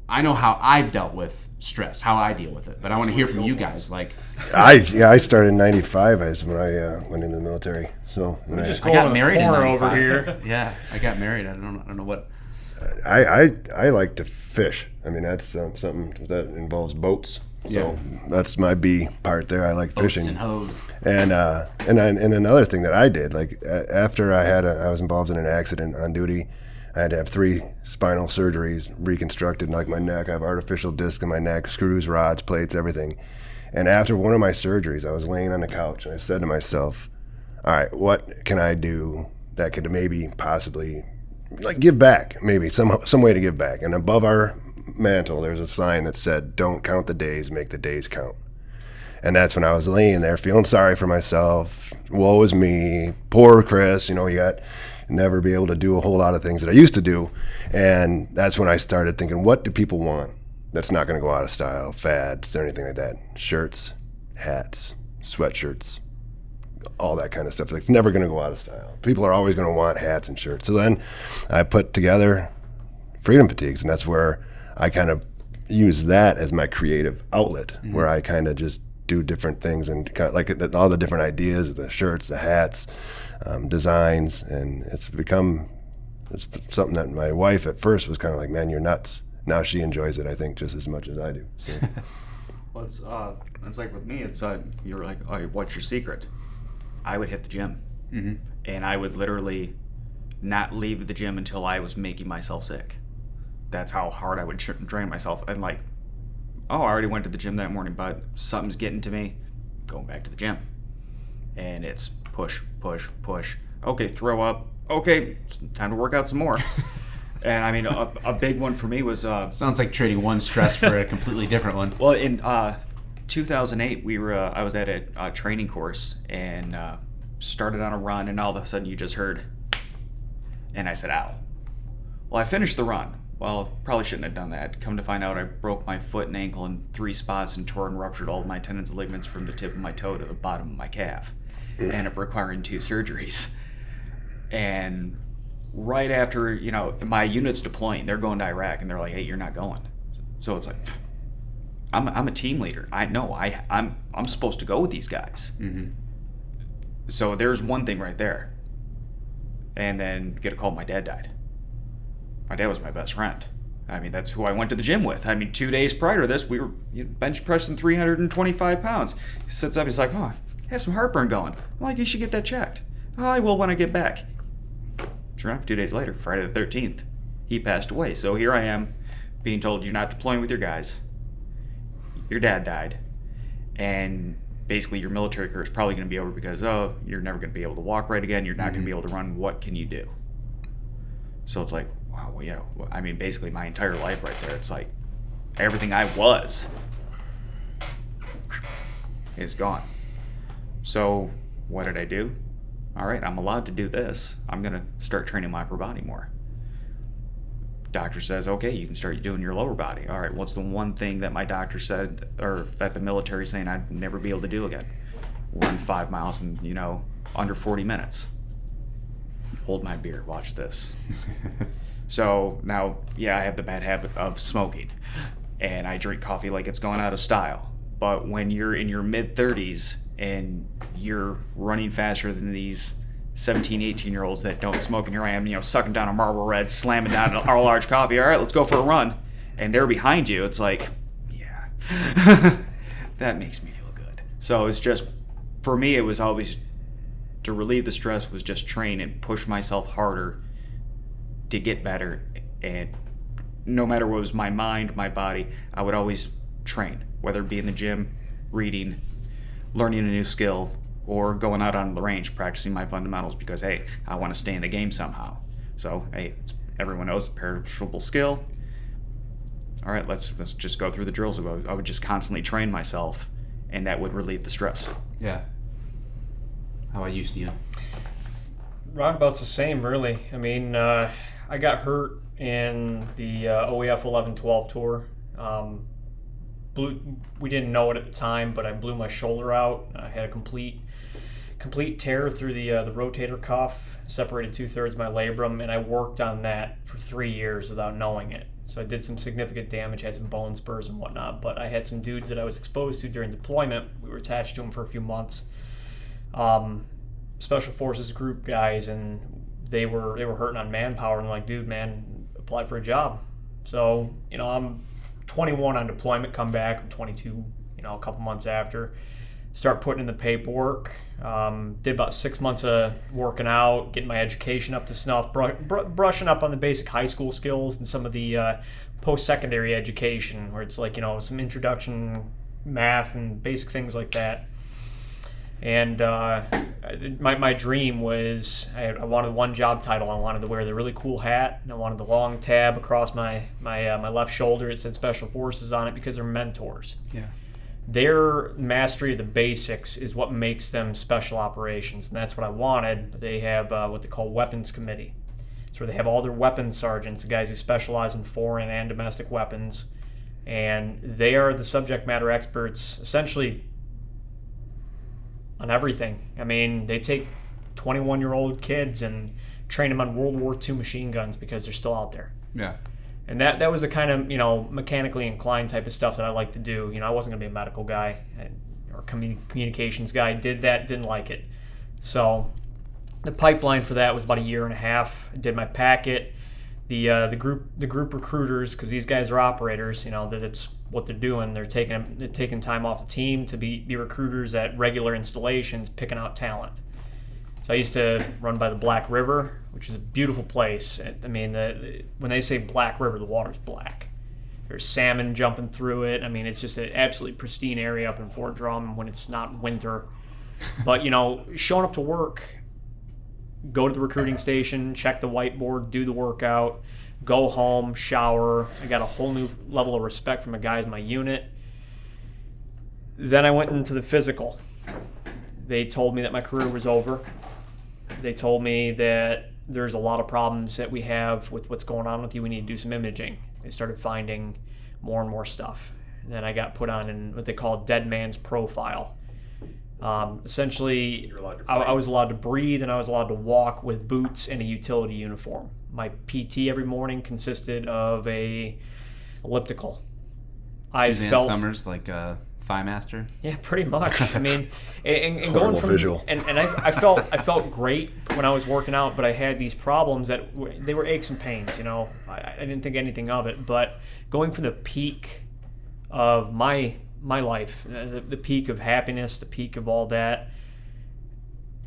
I know how I've dealt with stress, how I deal with it. But I want to hear from you guys. Like, I started in '95 when I went into the military. So just I got married in 95. over here. Yeah, I got married. I don't know what. I like to fish. I mean, that's something that involves boats. So that's my B part there. I like fishing. Boats and hoes. And another thing that I did, like after I was involved in an accident on duty, I had to have 3 spinal surgeries reconstructed, like my neck. I have artificial discs in my neck, screws, rods, plates, everything. And after one of my surgeries, I was laying on the couch and I said to myself, all right, what can I do that could maybe possibly like give back, maybe some way to give back. And above our mantle, there's a sign that said, don't count the days, make the days count. And that's when I was laying there feeling sorry for myself. Woe is me, poor Chris, never be able to do a whole lot of things that I used to do. And that's when I started thinking, what do people want that's not going to go out of style, fads or anything like that? Shirts, hats, sweatshirts, all that kind of stuff. It's never going to go out of style. People are always going to want hats and shirts. So then I put together Freedom Fatigues, and that's where I kind of use that as my creative outlet, where I kind of just do different things and kind of like all the different ideas, the shirts, the hats, designs, and it's something that my wife at first was kind of like, man, you're nuts. Now she enjoys it, I think, just as much as I do. So. Well, it's like with me, it's you're like, oh, what's your secret? I would hit the gym, and I would literally not leave the gym until I was making myself sick. That's how hard I would train myself. And like, oh, I already went to the gym that morning, but something's getting to me, going back to the gym. And it's push, push, push. Okay, throw up. Okay, it's time to work out some more. And I mean, a big one for me was... Sounds like trading one stress for a completely different one. Well, in 2008, I was at a training course and started on a run, and all of a sudden you just heard, and I said, ow. Well, I finished the run. Well, probably shouldn't have done that. Come to find out, I broke my foot and ankle in 3 spots and tore and ruptured all of my tendons and ligaments from the tip of my toe to the bottom of my calf. Ended up requiring 2 surgeries. And right after, my unit's deploying, they're going to Iraq, and they're like, hey, you're not going. So it's like, I'm a team leader. I know I'm supposed to go with these guys. So there's one thing right there. And then get a call, my dad died. My dad was my best friend. I mean, that's who I went to the gym with. I mean, 2 days prior to this, we were bench pressing 325 pounds. He sits up, he's like, oh, I have some heartburn going. I'm like, you should get that checked. Oh, I will when I get back. Sure enough, 2 days later, Friday the 13th, he passed away. So here I am being told you're not deploying with your guys. Your dad died. And basically your military career is probably going to be over because, oh, you're never going to be able to walk right again. You're not going to be able to run. What can you do? So it's like, wow, well, yeah. I mean, basically my entire life right there, it's like everything I was is gone. So what did I do? All right, I'm allowed to do this. I'm going to start training my upper body more. Doctor says, okay, you can start doing your lower body. All right, what's the one thing that my doctor said, or that the military is saying I'd never be able to do again? Run 5 miles in, under 40 minutes. Hold my beer, watch this. So now, yeah, I have the bad habit of smoking, and I drink coffee like it's gone out of style. But when you're in your mid-30s and you're running faster than these 17, 18-year-olds that don't smoke, and here I am, sucking down a Marlboro Red, slamming down a large coffee. All right, let's go for a run. And they're behind you. It's like, yeah, that makes me feel good. So it's just, for me, it was always, to relieve the stress was just train and push myself harder to get better. And no matter what was my mind, my body, I would always train, whether it be in the gym, reading, learning a new skill, or going out on the range, practicing my fundamentals because, hey, I want to stay in the game somehow. So, hey, everyone knows perishable skill. All right, let's just go through the drills. I would just constantly train myself, and that would relieve the stress. Yeah. How about you, Steven? Roundabout's the same, really. I mean, I got hurt in the OEF 11-12 tour. We didn't know it at the time, but I blew my shoulder out. I had a complete tear through the rotator cuff, separated 2/3 of my labrum, and I worked on that for 3 years without knowing it. So I did some significant damage, had some bone spurs and whatnot, but I had some dudes that I was exposed to during deployment. We were attached to them for a few months. Special Forces group guys, and they were hurting on manpower, and I'm like, dude, man, apply for a job. So, I'm 21 on deployment, come back, I'm 22, a couple months after. Start putting in the paperwork. Did about 6 months of working out, getting my education up to snuff, brushing up on the basic high school skills and some of the post-secondary education, where it's like, some introduction math and basic things like that. And my dream was I wanted one job title. I wanted to wear the really cool hat, and I wanted the long tab across my left shoulder. It said Special Forces on it because they're mentors. Yeah. Their mastery of the basics is what makes them special operations, and that's what I wanted. But they have what they call weapons committee. It's where they have all their weapons sergeants, the guys who specialize in foreign and domestic weapons, and they are the subject matter experts, essentially, on everything. I mean, they take 21-year-old kids and train them on World War II machine guns because they're still out there. Yeah. And that was the kind of, mechanically inclined type of stuff that I like to do. I wasn't going to be a medical guy or communications guy. Did that, didn't like it. So the pipeline for that was about 1.5 years. I did my packet. The group recruiters, because these guys are operators, that it's what they're doing. They're taking time off the team to be recruiters at regular installations, picking out talent. So I used to run by the Black River, which is a beautiful place. I mean, when they say Black River, the water's black. There's salmon jumping through it. I mean, it's just an absolutely pristine area up in Fort Drum when it's not winter. But, showing up to work, go to the recruiting station, check the whiteboard, do the workout, go home, shower. I got a whole new level of respect from the guys in my unit. Then I went into the physical. They told me that my career was over. They told me that there's a lot of problems that we have with what's going on with you. We need to do some imaging. They started finding more and more stuff. And then I got put on in what they call dead man's profile. Essentially, I was allowed to breathe and I was allowed to walk with boots and a utility uniform. My PT every morning consisted of a elliptical. Suzanne Summers, like Thigh Master. Yeah, pretty much. I mean, and Horrible going from visual. And I felt great when I was working out, but I had these problems that they were aches and pains. I didn't think anything of it. But going from the peak of my life, the peak of happiness, the peak of all that,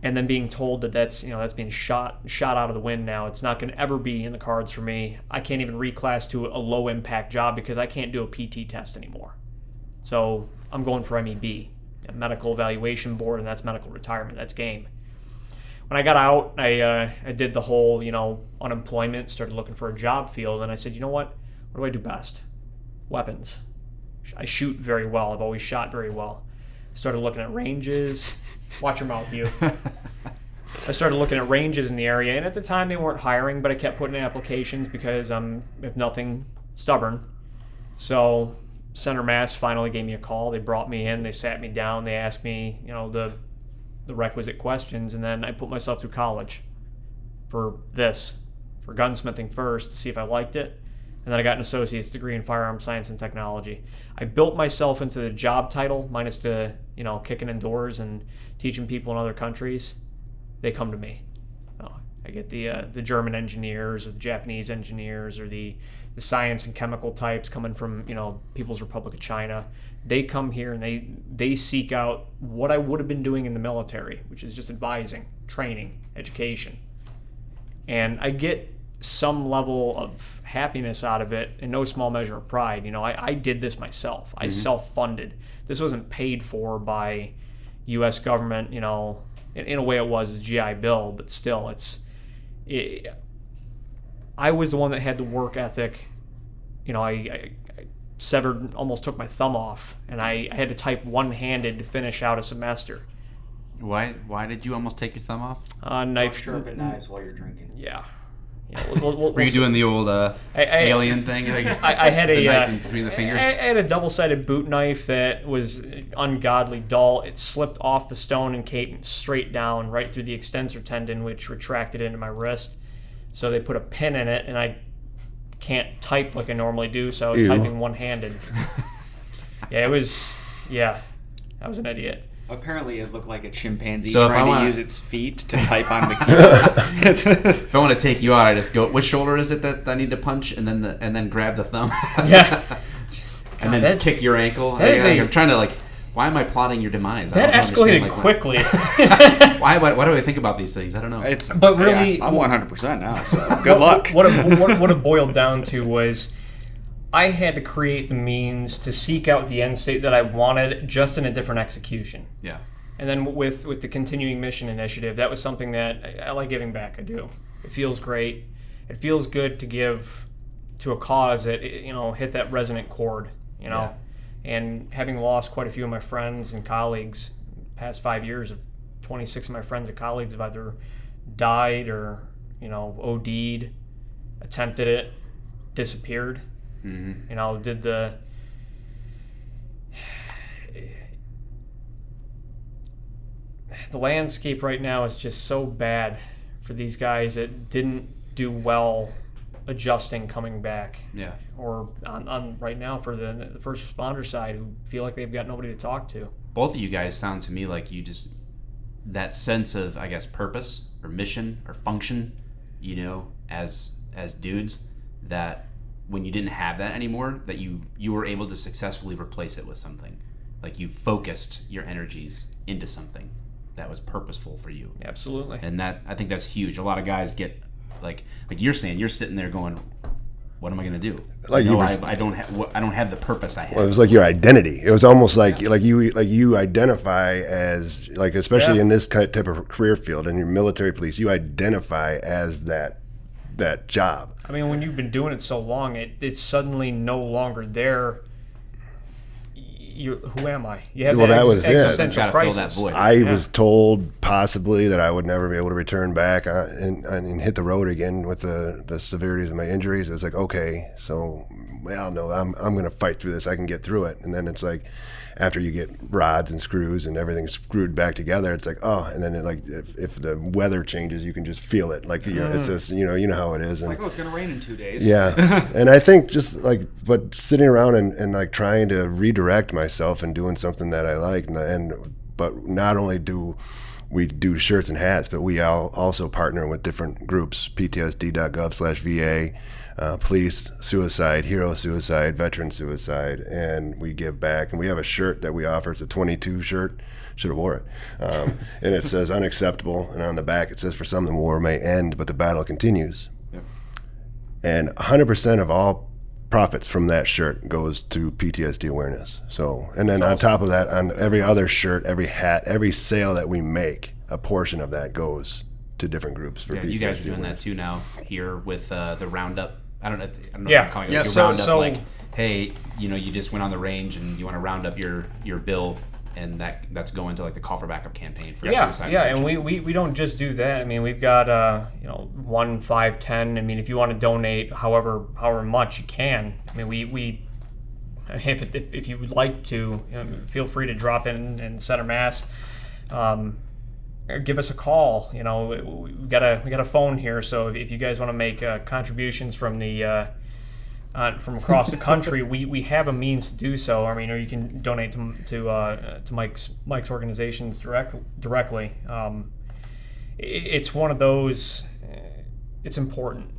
and then being told that's being shot out of the wind now. It's not going to ever be in the cards for me. I can't even reclass to a low impact job because I can't do a PT test anymore. So I'm going for MEB, a medical evaluation board, and that's medical retirement. That's game. When I got out, I did the whole unemployment, started looking for a job field, and I said, what do I do best? Weapons. I shoot very well. I've always shot very well. Started looking at ranges. Watch your mouth, you. I started looking at ranges in the area, and at the time they weren't hiring, but I kept putting in applications because I'm, if nothing, stubborn. So Center Mass finally gave me a call. They brought me in. They sat me down. They asked me, the requisite questions, and then I put myself through college for gunsmithing first to see if I liked it. And then I got an associate's degree in firearms science and technology. I built myself into the job title, minus the, kicking in doors and teaching people in other countries. They come to me. I get the German engineers or the Japanese engineers or the science and chemical types coming from, People's Republic of China. They come here and they seek out what I would have been doing in the military, which is just advising, training, education. And I get some level of happiness out of it, in no small measure of pride. I did this myself. I self-funded. This wasn't paid for by U.S. government. In a way, it was a GI Bill, but still, I was the one that had the work ethic. You know, I severed, almost took my thumb off, and I had to type one-handed to finish out a semester. Why did you almost take your thumb off? Knife sharpen knives while you're drinking. Yeah. Were you doing the old alien thing? Like, I had the a knife in between the fingers. I had a double-sided boot knife that was ungodly dull. It slipped off the stone and came straight down right through the extensor tendon, which retracted into my wrist. So they put a pin in it, and I can't type like I normally do, so I was typing one-handed. I was an idiot. Apparently, it looked like a chimpanzee So trying to use its feet to type on the keyboard. If I want to take you out, I just go, which shoulder is it that I need to punch, and then grab the thumb. Yeah. And then kick your ankle. I'm trying to why am I plotting your demise? That escalated quickly. Why do I think about these things? I don't know. But really, I'm 100% now. So good luck. What it boiled down to was, I had to create the means to seek out the end state that I wanted, just in a different execution. Yeah. And then with the continuing mission initiative, that was something that I like giving back. I do. It feels great. It feels good to give to a cause that hit that resonant chord. Yeah. And having lost quite a few of my friends and colleagues, past 5 years, 26 of my friends and colleagues have either died or OD'd, attempted it, disappeared. Mm-hmm. Did the landscape right now is just so bad for these guys that didn't do well adjusting coming back. Yeah. Or on right now for the first responder side, who feel like they've got nobody to talk to. Both of you guys sound to me like you just, that sense of, I guess, purpose or mission or function, as dudes, that when you didn't have that anymore, that you were able to successfully replace it with something. Like, you focused your energies into something that was purposeful for you. Absolutely. And I think that's huge. A lot of guys get like you're saying, you're sitting there going, what am I going to do? I don't have the purpose I had. Well, it was like your identity. It was almost like you identify as, especially in this type of career field, in your military police, you identify as that job. I mean, when you've been doing it so long, it's suddenly no longer there. Who am I? You have that was existential it. crisis. Fill that void. I was told possibly that I would never be able to return back and hit the road again with the severities of my injuries. It's like, okay, so no, I'm going to fight through this. I can get through it. And then it's like, after you get rods and screws and everything screwed back together, it's like, and then if the weather changes, you can just feel it. Like, it's just, you know how it is. It's like, it's going to rain in 2 days. Yeah. And I think just but sitting around and trying to redirect myself and doing something that I like, but not only do we do shirts and hats, but we also partner with different groups, ptsd.gov/VA, police suicide, hero suicide, veteran suicide, and we give back. And we have a shirt that we offer. It's a 22 shirt. Should have wore it. And it says unacceptable. And on the back it says, for some the war may end, but the battle continues. Yep. And 100% of all profits from that shirt goes to PTSD awareness. So, and then on top of that, on every other shirt, every hat, every sale that we make, a portion of that goes to different groups for PTSD you guys are doing awareness. that too now here with the roundup. I don't know if I'm calling it yeah. like a roundup. Hey, you just went on the range and you want to round up your bill, and that's going to the call for backup campaign for suicide prevention. And we don't just do that. I mean, we've got 1, 5, 10. I mean, if you want to donate however much you can. I mean, we if you would like to, feel free to drop in Center Mass. Or give us a call. We got a phone here, so if you guys want to make contributions from from across the country, we have a means to do so. I mean, or you can donate to Mike's organizations directly. It's one of those. It's important,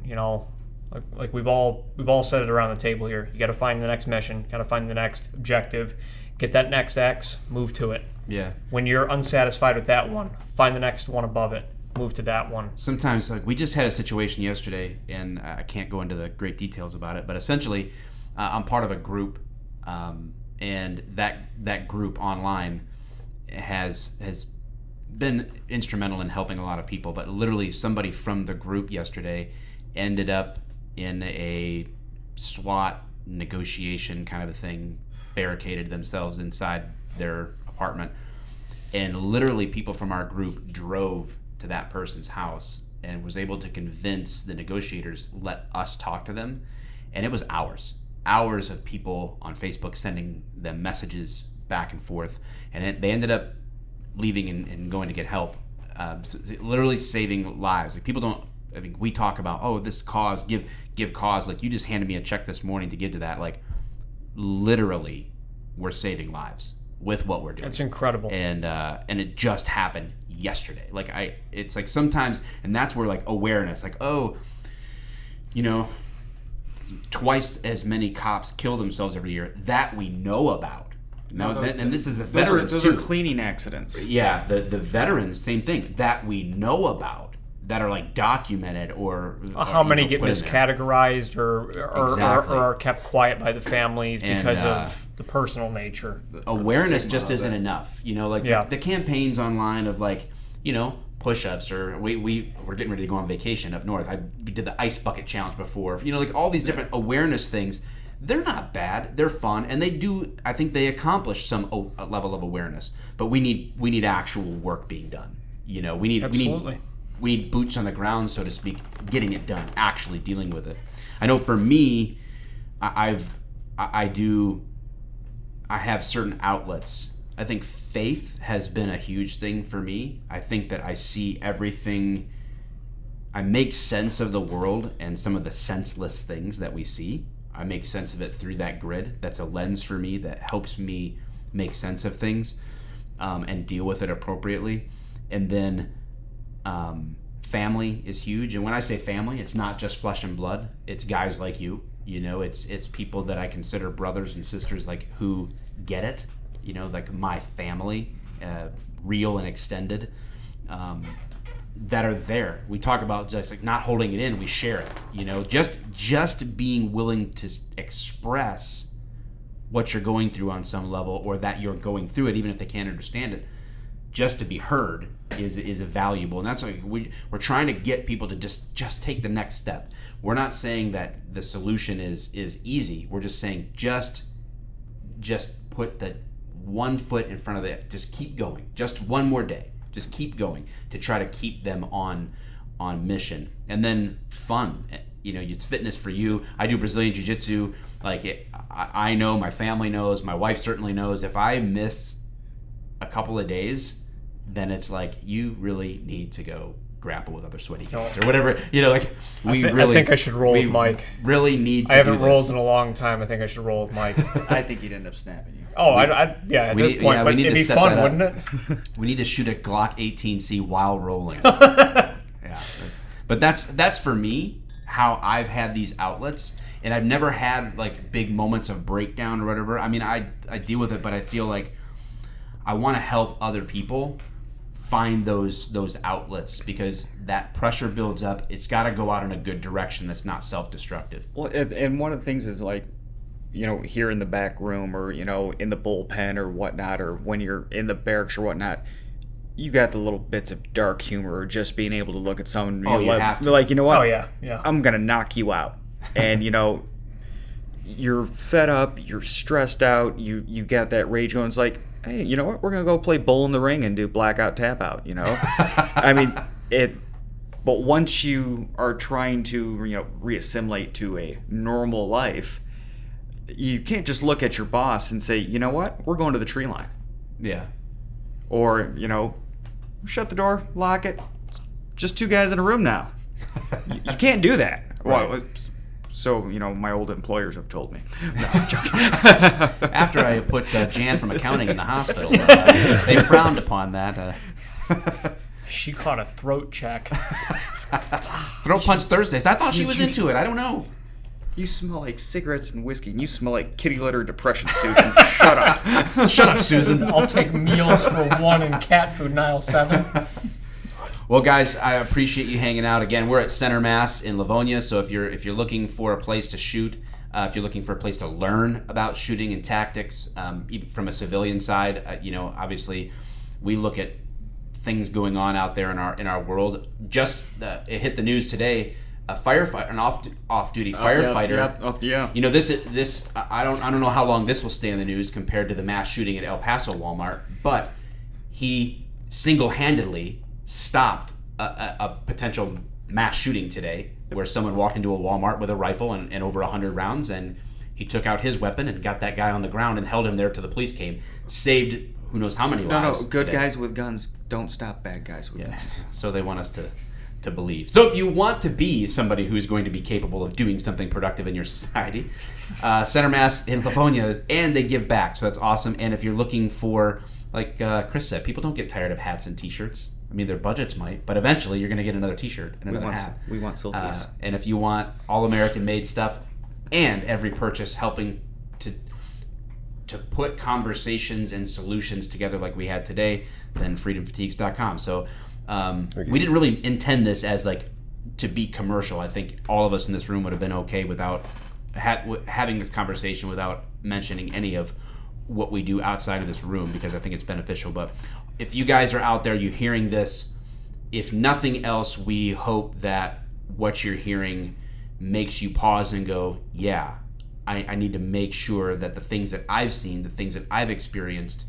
Like we've all said it around the table here. You got to find the next mission. Got to find the next objective. Get that next X. Move to it. Yeah. When you're unsatisfied with that one, find the next one above it. Move to that one. Sometimes, we just had a situation yesterday, and I can't go into the great details about it, but essentially, I'm part of a group, and that group online has been instrumental in helping a lot of people. But literally, somebody from the group yesterday ended up in a SWAT negotiation kind of a thing, barricaded themselves inside their apartment, and literally people from our group drove to that person's house and was able to convince the negotiators, let us talk to them. And it was hours of people on Facebook sending them messages back and forth, and they ended up leaving and going to get help, literally saving lives. Like, people don't, I mean, we talk about, oh, this cause, give cause, like, you just handed me a check this morning to give to that. Like, literally, we're saving lives with what we're doing. That's incredible. And it just happened yesterday. Like, it's like sometimes, and that's where, like, awareness, like, oh, you know, twice as many cops kill themselves every year that we know about. And this is a veterans those too. are cleaning accidents. Yeah, the veterans, same thing, that we know about, that are like documented, or how many get miscategorized or are kept quiet by the families because of the personal nature. Awareness just isn't enough. You know, like the campaigns online of, like, you know, push-ups, or we're getting ready to go on vacation up north. We did the ice bucket challenge before. You know, like all these different awareness things. They're not bad. They're fun, and they do. I think they accomplish some level of awareness. But we need actual work being done. You know, we need boots on the ground, so to speak, getting it done, actually dealing with it. I know for me, I have certain outlets. I think faith has been a huge thing for me. I think that I see everything. I make sense of the world and some of the senseless things that we see. I make sense of it through that grid. That's a lens for me that helps me make sense of things, and deal with it appropriately. And then family is huge. And when I say family, it's not just flesh and blood. It's guys like you. You know, it's people that I consider brothers and sisters, like, who get it. You know, like my family, real and extended, that are there. We talk about just like not holding it in. We share it. You know, just being willing to express what you're going through on some level, or that you're going through it, even if they can't understand it. Just to be heard is a valuable, and that's like we're trying to get people to just take the next step. We're not saying that the solution is easy. We're just saying just put the one foot in front of it. Just keep going. Just one more day. Just keep going to try to keep them on mission. And then fun. You know, it's fitness for you. I do Brazilian Jiu-Jitsu. Like, I know, my family knows, my wife certainly knows. If I miss a couple of days, then it's like, you really need to go grapple with other sweaty guys or whatever. You know, like, I think I should roll with Mike. Really need to. I haven't rolled in a long time. I think I should roll with Mike. I think he'd end up snapping you. Oh, at this point, but it'd be fun, wouldn't it? We need to shoot a Glock 18C while rolling. Yeah, but that's for me how I've had these outlets, and I've never had like big moments of breakdown or whatever. I mean, I deal with it, but I feel like I want to help other people find those outlets, because that pressure builds up. It's got to go out in a good direction that's not self-destructive. Well, and one of the things is, like, you know, here in the back room, or, you know, in the bullpen or whatnot, or when you're in the barracks or whatnot, you got the little bits of dark humor, or just being able to look at someone and like, you know what? Oh, yeah. I'm going to knock you out. And, you know, you're fed up, you're stressed out, you got that rage going. It's like, hey, you know what? We're going to go play Bull in the Ring and do Blackout Tap Out, you know? I mean, but once you are trying to, you know, reassimilate to a normal life, you can't just look at your boss and say, you know what? We're going to the tree line. Yeah. Or, you know, shut the door, lock it. It's just two guys in a room now. You can't do that. Right. Well, so, you know, my old employers have told me. No, I'm joking. After I put Jan from accounting in the hospital, they frowned upon that. She caught a throat check. Throat punch Thursdays. I thought she was into it. I don't know. You smell like cigarettes and whiskey, and you smell like kitty litter depression, Susan. Shut up. Shut up, Susan. I'll take meals for one and cat food in aisle 7. Well, guys, I appreciate you hanging out again. We're at Center Mass in Livonia, so if you're looking for a place to shoot, if you're looking for a place to learn about shooting and tactics, even from a civilian side, you know, obviously we look at things going on out there in our world. Just it hit the news today. a firefighter, an off-duty firefighter. Yeah. You know, this I don't know how long this will stay in the news compared to the mass shooting at El Paso Walmart, but he single-handedly stopped a potential mass shooting today, where someone walked into a Walmart with a rifle and over 100 rounds, and he took out his weapon and got that guy on the ground and held him there till the police came. Saved who knows how many lives. No, good today. guys with guns don't stop bad guys with guns. So they want us to believe. So if you want to be somebody who's going to be capable of doing something productive in your society, Center Mass in Livonia, and they give back, so that's awesome. And if you're looking for, like Chris said, people don't get tired of hats and T-shirts. I mean, their budgets might, but eventually you're going to get another T-shirt and another hat. We want silkies. And if you want all American made stuff, and every purchase helping to put conversations and solutions together like we had today, then freedomfatigues.com. So we didn't really intend this as like to be commercial. I think all of us in this room would have been okay without having this conversation without mentioning any of what we do outside of this room, because I think it's beneficial. But if you guys are out there, you're hearing this, if nothing else, we hope that what you're hearing makes you pause and go, yeah, I need to make sure that the things that I've seen, the things that I've experienced,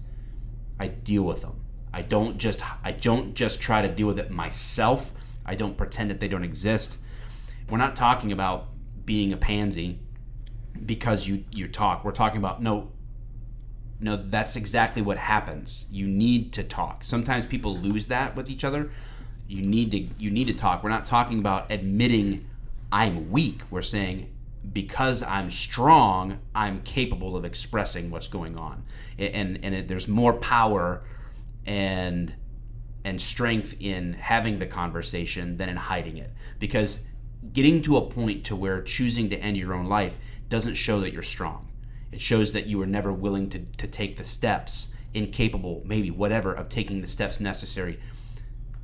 I deal with them. I don't just try to deal with it myself. I don't pretend that they don't exist. We're not talking about being a pansy because you talk. We're talking about no, that's exactly what happens. You need to talk. Sometimes people lose that with each other. You need to talk. We're not talking about admitting I'm weak. We're saying because I'm strong, I'm capable of expressing what's going on. And there's more power and strength in having the conversation than in hiding it. Because getting to a point to where choosing to end your own life doesn't show that you're strong. It shows that you were never willing to take the steps, incapable, maybe whatever, of taking the steps necessary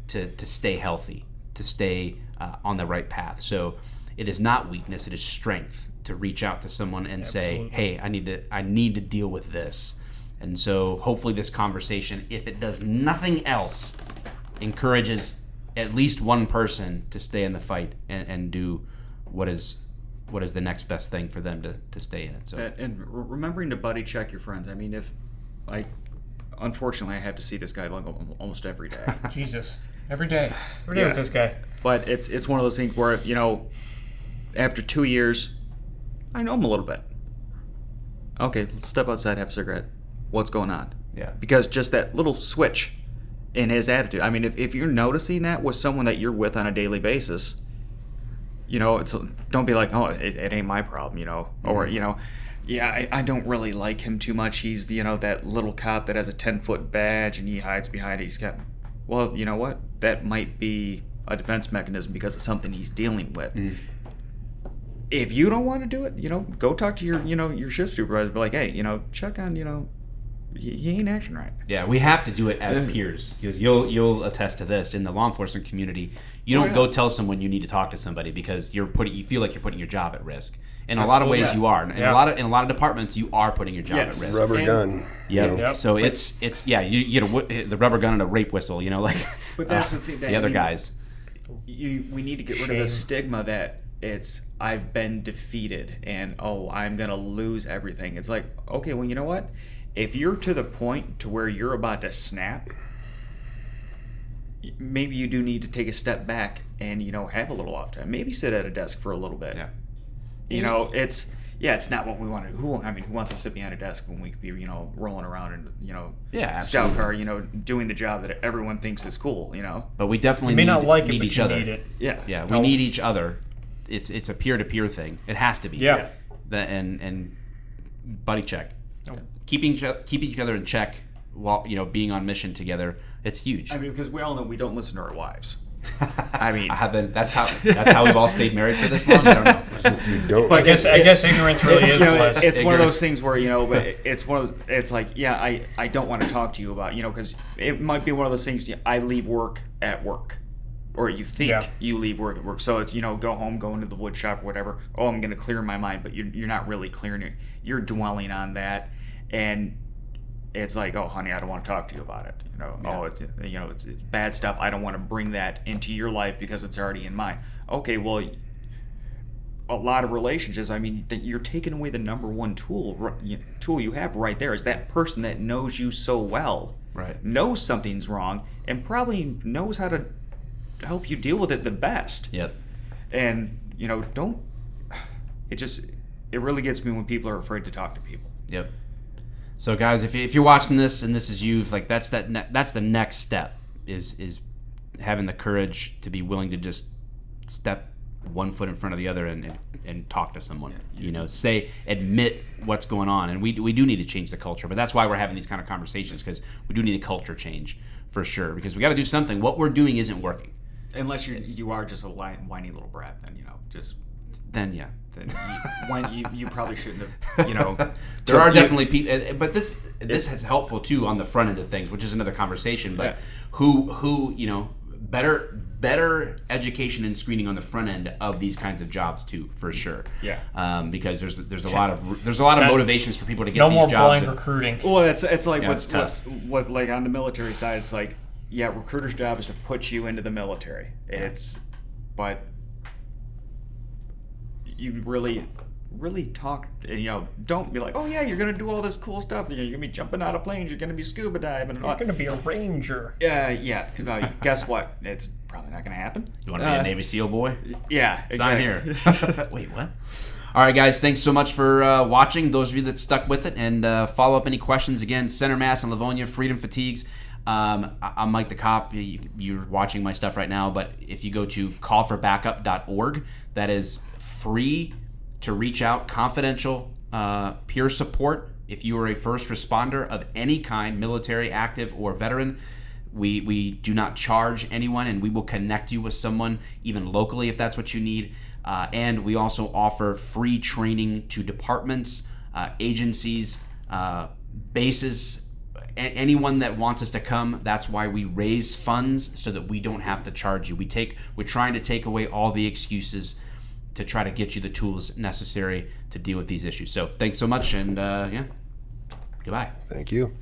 to stay healthy, to stay on the right path. So it is not weakness, it is strength to reach out to someone and say, hey, I need to deal with this. And so hopefully this conversation, if it does nothing else, encourages at least one person to stay in the fight and do what is the next best thing for them to stay in it. So and remembering to buddy check your friends. I mean, if unfortunately I have to see this guy like almost every day. Jesus, every day with this guy. But it's one of those things where, you know, after 2 years, I know him a little bit. Okay, let's step outside, have a cigarette. What's going on? Yeah. Because just that little switch in his attitude. I mean, if you're noticing that with someone that you're with on a daily basis, you know, don't be like, oh, it ain't my problem, you know, or, you know, yeah, I don't really like him too much. He's, you know, that little cop that has a 10-foot badge and he hides behind it. He's got, well, you know what? That might be a defense mechanism because of something he's dealing with. If you don't want to do it, you know, go talk to your shift supervisor. Be like, hey, you know, check on, you know, he ain't acting right. Yeah, we have to do it as peers, because you'll attest to this in the law enforcement community. You don't go tell someone you need to talk to somebody because you feel like you're putting your job at risk. In a lot of ways, you are. In a lot of departpants, you are putting your job at risk. Rubber gun. Yeah. So it's you get the rubber gun and a rape whistle. You know, like. But that's the thing. The other guys. We need to get rid of the stigma that it's I've been defeated and I'm gonna lose everything. It's like, okay, well, you know what? If you're to the point to where you're about to snap, maybe you do need to take a step back and, you know, have a little off time. Maybe sit at a desk for a little bit. Yeah. You know, it's not what we want to do. Who wants to sit behind a desk when we could be, you know, rolling around in, you know, scout car, you know, doing the job that everyone thinks is cool, you know? But we definitely need each other. Need it. Yeah. Yeah, we need each other. It's a peer-to-peer thing. It has to be. Yeah. And buddy check. Keeping each other in check while, you know, being on mission together, it's huge. I mean, because we all know we don't listen to our wives. I mean, that's how we've all stayed married for this long. I don't know. You don't. But I guess ignorance really is bliss. It's one of those things where, you know, but it's one of those, it's like, yeah, I don't want to talk to you about, you know, because it might be one of those things. I leave work at work, or you think you leave work at work. So it's, you know, go home, go into the wood shop, or whatever. Oh, I'm going to clear my mind, but you're not really clearing it. You're dwelling on that, and it's like, oh, honey, I don't want to talk to you about it. You know, it's bad stuff. I don't want to bring that into your life because it's already in mine. Okay, well, a lot of relationships, I mean, that you're taking away the number one tool you have right there is that person that knows you so well, right, knows something's wrong, and probably knows how to help you deal with it the best. Yep. And it really gets me when people are afraid to talk to people. Yep. So guys, if you're watching this and this is you, like that's the next step is having the courage to be willing to just step one foot in front of the other and talk to someone. Admit what's going on, and we do need to change the culture. But that's why we're having these kind of conversations, because we do need a culture change for sure. Because we got to do something. What we're doing isn't working. Unless you are just a whiny little brat, then you probably shouldn't have. There are definitely people, but this is helpful too on the front end of things, which is another conversation. But who better education and screening on the front end of these kinds of jobs too, for sure. Yeah. Because there's a lot of motivations for people to get no these more jobs. blind recruiting. Well, it's like it's tough. What like on the military side, it's like, yeah, recruiter's job is to put you into the military. But you really talk, don't be like, oh yeah, you're gonna do all this cool stuff. You're gonna be jumping out of planes. You're gonna be scuba diving. You're gonna be a ranger. Yeah. Guess what? It's probably not gonna happen. You want to be a Navy SEAL boy? Yeah, Sign exactly. here. Wait, what? All right, guys. Thanks so much for watching. Those of you that stuck with it, and follow up any questions. Again, Center Mass and Livonia, Freedom Fatigues. I'm Mike the Cop. You're watching my stuff right now, but if you go to callforbackup.org, that is free to reach out, confidential peer support. If you are a first responder of any kind, military, active, or veteran, we do not charge anyone, and we will connect you with someone, even locally, if that's what you need. And we also offer free training to departments, agencies, bases, anyone that wants us to come. That's why we raise funds, so that we don't have to charge you. We're trying to take away all the excuses to try to get you the tools necessary to deal with these issues. So thanks so much, and goodbye. Thank you.